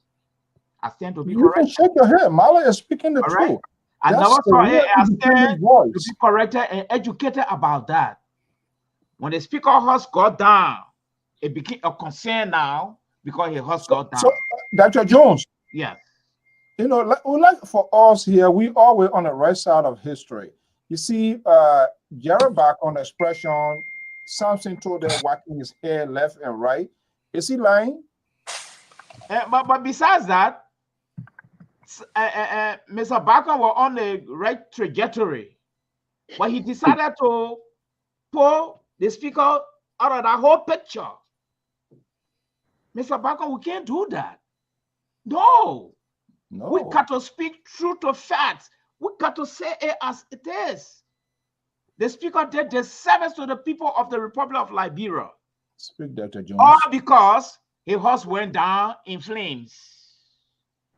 I stand to be correct. You can shake your head. Mala is speaking the truth. I never saw it. I stand to be corrected and educated about that. When the speaker horse got down, it became a concern now because his horse got down. So, Dr. Jones. Yes. You know, like for us here, we always on the right side of history. You see, Jared back on the expression, Samson told them whacking his hair left and right. Is he lying? But besides that, Mr. Barker was on the right trajectory, but he decided to pull the speaker out of that whole picture. Mr. Barker, we can't do that. No. We got to speak true to facts. We got to say it as it is. The speaker did the service to the people of the Republic of Liberia. Speak, Dr. Jones. All because his house went down in flames.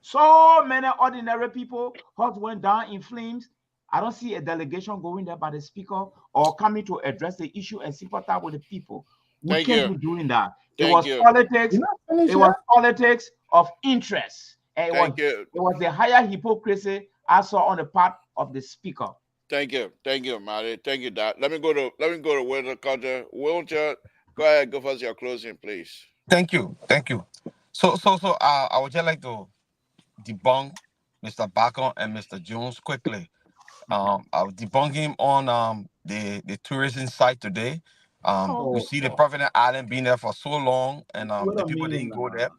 So many ordinary people, house went down in flames. I don't see a delegation going there by the speaker or coming to address the issue and sympathize with the people. We can't be doing that. It was politics. It was politics of interest. And it was the higher hypocrisy I saw on the part of the speaker. Thank you, Mary. Thank you, Dad. Let me go to Wilder Carter. Wilder, go ahead, give us your closing, please. Thank you. So I would just like to debunk Mr. Barker and Mr. Jones quickly. I'll debunk him on the tourism site today. We see the Providence Island being there for so long, and the people didn't go there.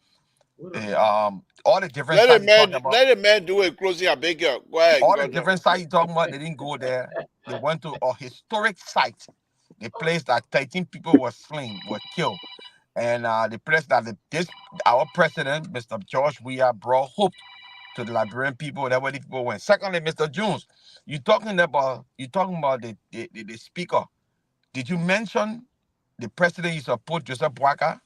All the different let the man do a closing. I beg you. Go ahead. All the different sites you're talking about, they didn't go there. They went to a historic site, the place that 13 people were slain, were killed, and the place that our president, Mr. George Weah, brought hope to the Liberian people. That's where the people went. Secondly, Mr. Jones, you're talking about the speaker. Did you mention the president you support, Joseph Boakai?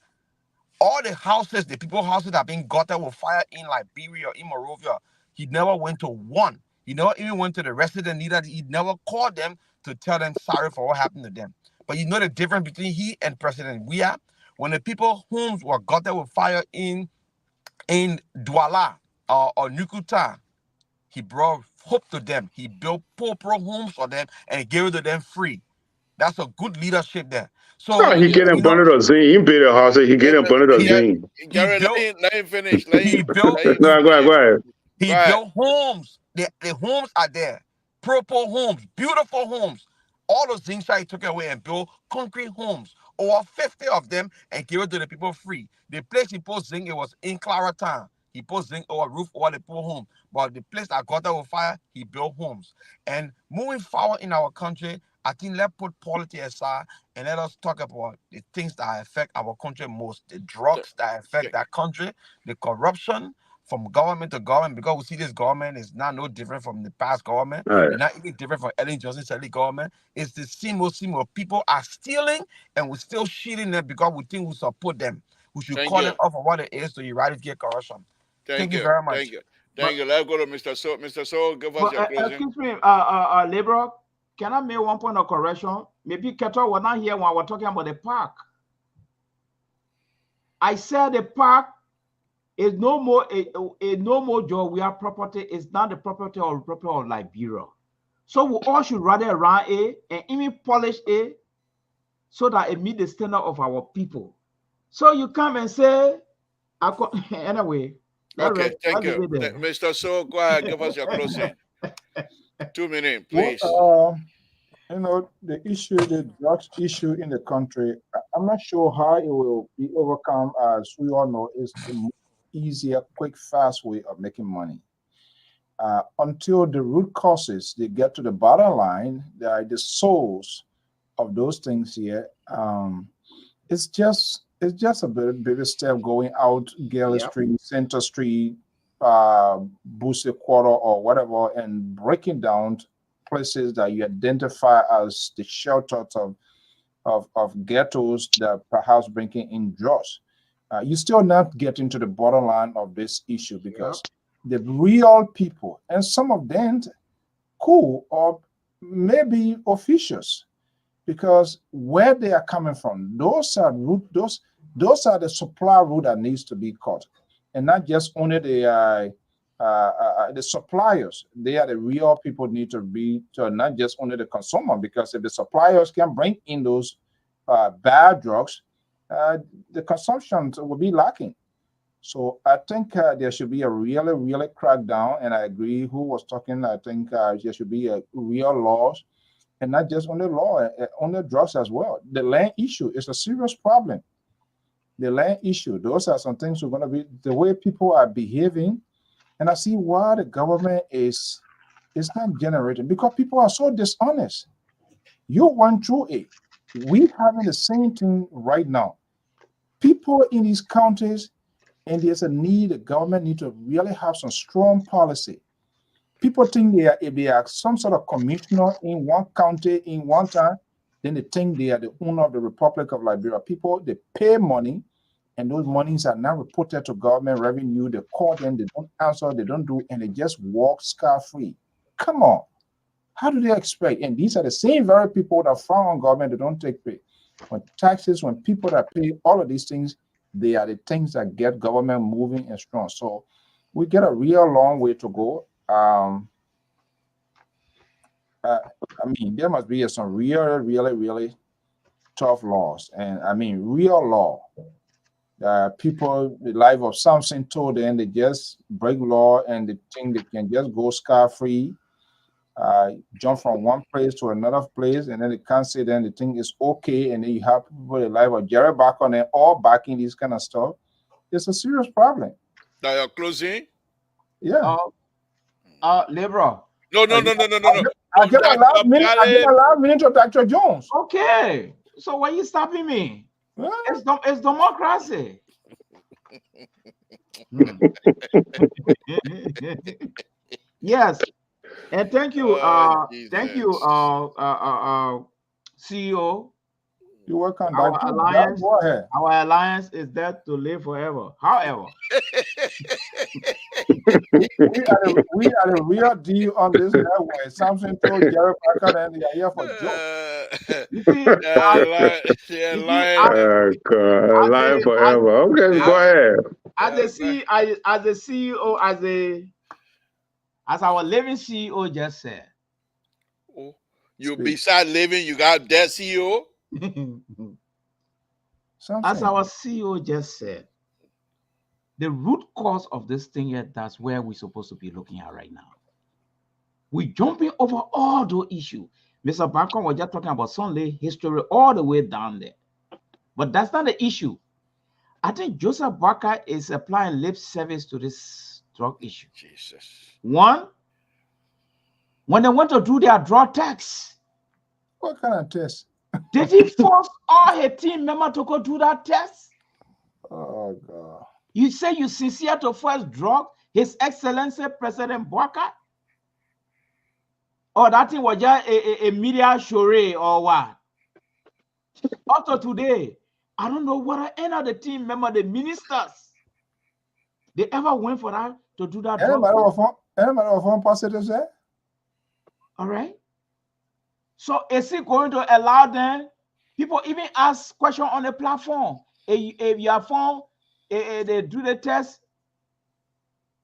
All the houses, the people's houses that have been gutted with fire in Liberia or in Monrovia, he never went to one. He never even went to the resident leader. He never called them to tell them sorry for what happened to them. But you know the difference between he and President Weah? When the people's homes were gutted with fire in Douala or Nukuta, he brought hope to them. He built pro homes for them and gave it to them free. That's a good leadership there. So he getting burned or zing. He built a house. He getting burned or zing. Let him finish. Go ahead. He built homes. The homes are there. Purple homes, beautiful homes. All those things he took away and built concrete homes. Over 50 of them and gave it to the people free. The place he put zinc, it was in Claratown. He put zinc over roof over the poor home. But the place that got on fire, he built homes. And moving forward in our country, I think let's put politics aside and let us talk about the things that affect our country most, the drugs that affect that country, the corruption from government to government, because we see this government is not no different from the past government. Right. It's not even different from Ellen Johnson's early government. It's the same old people are stealing and we're still shitting them because we think we support them. We should call them off of what it is to eradicate corruption. Thank you very much. Thank you. Thank you. Let's go to Mr. So. Mr. So, give us your closing. Excuse me, Liberal, can I make one point of correction? Maybe Keto was not here when we're talking about the park. I said the park is no more a no more job. We are property. It's not the property of Liberia. So we all should rather around it and even polish it so that it meet the standard of our people. So you come and say, anyway. Okay, thank you. Mr. So, go ahead, give us your closing. 2 minutes, please. Well, you know, the issue, the drugs issue in the country, I'm not sure how it will be overcome. As we all know, is the easier, quick, fast way of making money. Until the root causes, they get to the bottom line, they are the souls of those things here. It's just a baby step going out Gale Street, Center Street, Boosie Quarter or whatever, and breaking down places that you identify as the shelters of ghettos that perhaps bringing in drugs. You still not getting to the bottom line of this issue because the real people, and some of them cool or maybe officials, because where they are coming from, those are the supply route that needs to be cut, and not just only the suppliers. They are the real people need to be not just only the consumer, because if the suppliers can bring in those bad drugs, the consumption will be lacking. So I think there should be a really crackdown, and I agree who was talking. I think there should be a real laws, and not just on the law, on the drugs as well. The land issue is a serious problem. The land issue, those are some things we're going to be, the way people are behaving, and I see why the government is not generating, because people are so dishonest. You went through it. We having the same thing right now. People in these counties, and there's a need, the government need to really have some strong policy. People think if they are some sort of commissioner in one county in one time, then they think they are the owner of the Republic of Liberia. People, they pay money, and those monies are not reported to government revenue. They call them, they don't answer, they don't do, and they just walk scot-free. Come on. How do they expect? And these are the same very people that frown on government, they don't take pay. When taxes, when people that pay all of these things, they are the things that get government moving and strong. So we get a real long way to go. I mean, there must be some really tough laws, and I mean real law. People, the life of Samson told them they just break law and they think they can just go scot-free, jump from one place to another place, and then they can't say then they think it's okay, and then you have people the life of Jerry back on them, all backing these kind of stuff. It's a serious problem. Now you're closing? Yeah. Liberal. No. I get a last minute to Dr. Jones. Okay. So why are you stopping me? Huh? It's democracy. Yes. And thank you, CEO. You're welcome. Our alliance is there to live forever. However, we are the real deal on this network. Samson told Jerry Parker and they are here for jokes. You see, lying forever. Okay, go ahead. As a CEO, as our living CEO just said. Oh, you beside living, you got that CEO? As our CEO just said, the root cause of this thing here, that's where we're supposed to be looking at right now. We're jumping over all those issues. Mr. Bankon was just talking about Sunday history all the way down there. But that's not the issue. I think Joseph Barker is applying lip service to this drug issue. Jesus. One, when they went to do their drug tests, What kind of test? did he force all his team members to go do that test? Oh God. You say you sincere to first drug His Excellency President Barker? Or that thing was just a media charade or what? Up to today, I don't know what any of the team member, the ministers, they ever went for that to do that. Anybody of phone positive there? All right. So is it going to allow them? People even ask questions on the platform. If your phone, they do the test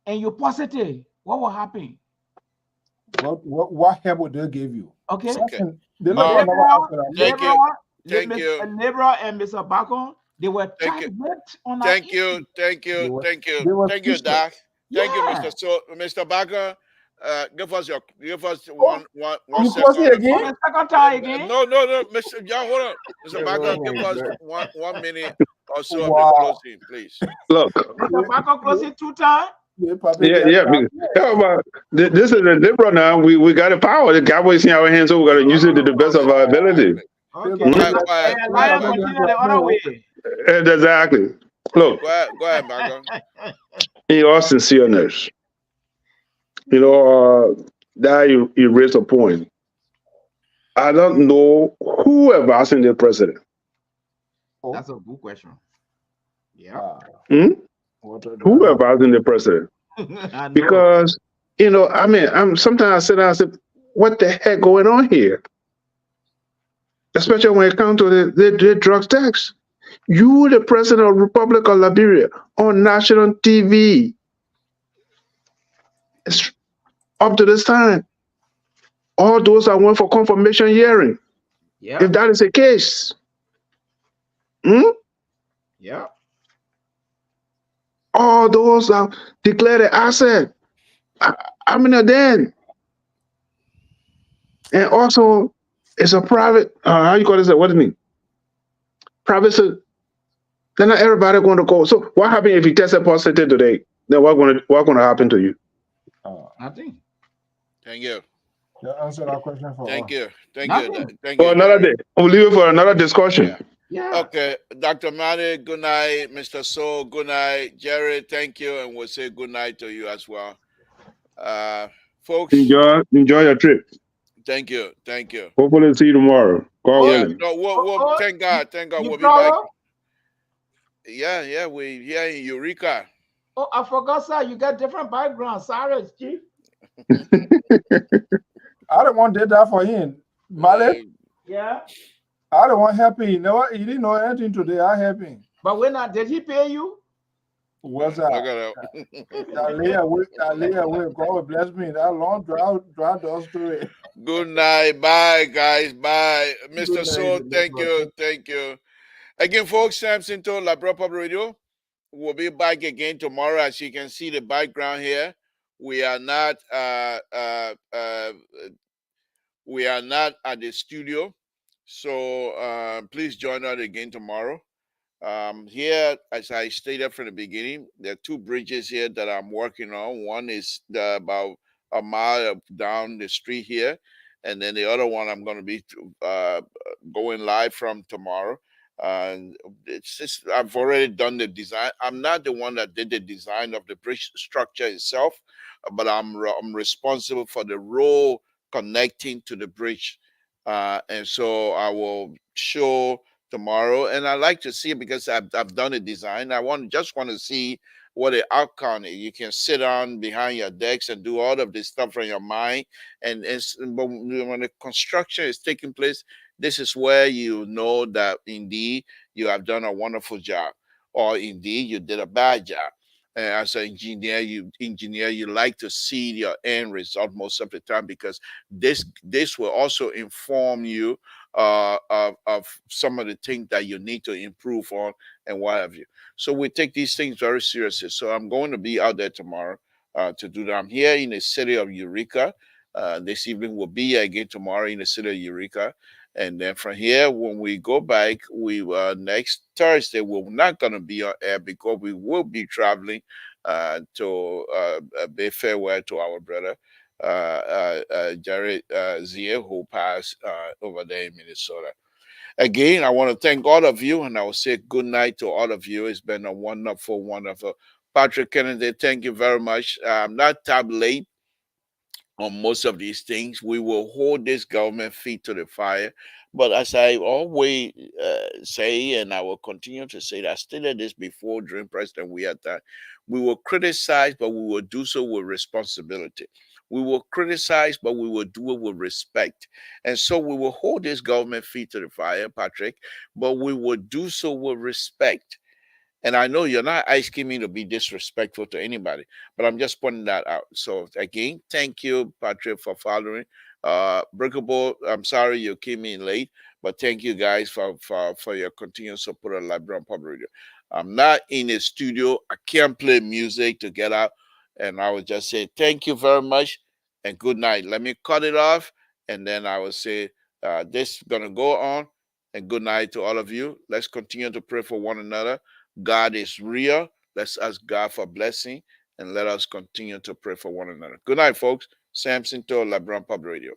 and you're positive, what will happen? What help would they give you? Okay. Thank you. Liberia and Mr. Bacon, they were tight on Thank you, Doc. Thank you, Mr. Barker. Give us one second. Again? The second time again? No, Mr. John, hold on. Mr. Barker, give us 1 minute or so of the closing, please. Look. Mr. Barker closing 2 times? Yeah. This is a Liberal now. We got the power. The guy was in our hands, so we got to use it to the best of our ability. Okay. Exactly. Look. Go ahead, Barker. In all sincereness, that you raised a point. I don't know who advising the president. That's a good question. Yeah. Who advising the president? Because sometimes I sit down and say, what the heck going on here? Especially when it comes to the drug tax. You, the president of the Republic of Liberia, on national TV. It's up to this time. All those that went for confirmation hearing. Yeah. If that is the case. Yeah. All those that declared an asset. How many of them? And also, it's a private, how you call this? What do you mean? Private, then not everybody going to go. So what happened if you tested positive today? Then what going to happen to you? Nothing. Thank you. Answer that question for Thank you. For another day. We'll leave it for another discussion. Yeah. Okay, Dr. Manny, good night. Mr. Soul, good night. Jerry, thank you, and we'll say good night to you as well. Folks, enjoy your trip. Thank you. Hopefully see you tomorrow. God willing. No, thank God. We'll be back. Yeah, we here in Eureka. Oh, I forgot, sir. You got different backgrounds. Sorry, Chief. I don't want to do that for him. Malik? Yeah. I don't want help him. You know what? He didn't know anything today. I help him. But did he pay you? What's that? I lay away. God will bless me. That long drive does to it. Good night. Bye, guys. Bye. Mr. Soul, thank you. Again, folks, Samson to Liberia Public Radio. We'll be back again tomorrow. As you can see the background here, we are not at the studio. So please join us again tomorrow. Here, as I stated from the beginning, there are 2 bridges here that I'm working on. One is about a mile down the street here, and then the other one I'm going to be going live from tomorrow. It's just, I've already done the design. I'm not the one that did the design of the bridge structure itself, but I'm responsible for the road connecting to the bridge. And so I will show tomorrow, and I like to see it because I've done a design. I just want to see what the outcome is. You can sit on behind your decks and do all of this stuff from your mind. But when the construction is taking place, this is where you know that indeed you have done a wonderful job, or indeed you did a bad job. As an engineer, you like to see your end result most of the time, because this will also inform you of some of the things that you need to improve on and what have you. So we take these things very seriously. So I'm going to be out there tomorrow to do that. I'm here in the city of Eureka. This evening we'll be here again tomorrow in the city of Eureka. And then from here, when we go back, we next Thursday we're not going to be on air because we will be traveling to bid farewell to our brother Jared Zia, who passed over there in Minnesota. Again, I want to thank all of you, and I will say good night to all of you. It's been a wonderful, wonderful. Patrick Kennedy, thank you very much. I'm not tab late on most of these things. We will hold this government feet to the fire. But as I always say, and I will continue to say that, I stated this before during President we had that we will criticize, but we will do so with responsibility. We will criticize, but we will do it with respect. And so we will hold this government feet to the fire, Patrick, but we will do so with respect. And I know you're not asking me to be disrespectful to anybody, but I'm just pointing that out. So again, thank you, Patrick, for following. Breakable, I'm sorry you came in late, but thank you guys for your continued support of Liberian Public Radio. I'm not in a studio. I can't play music to get out. And I would just say thank you very much and good night. Let me cut it off, and then I will say this is going to go on. And good night to all of you. Let's continue to pray for one another. God is real. Let's ask God for blessing, and let us continue to pray for one another. Good night, folks. Samson to Liberian Public Radio.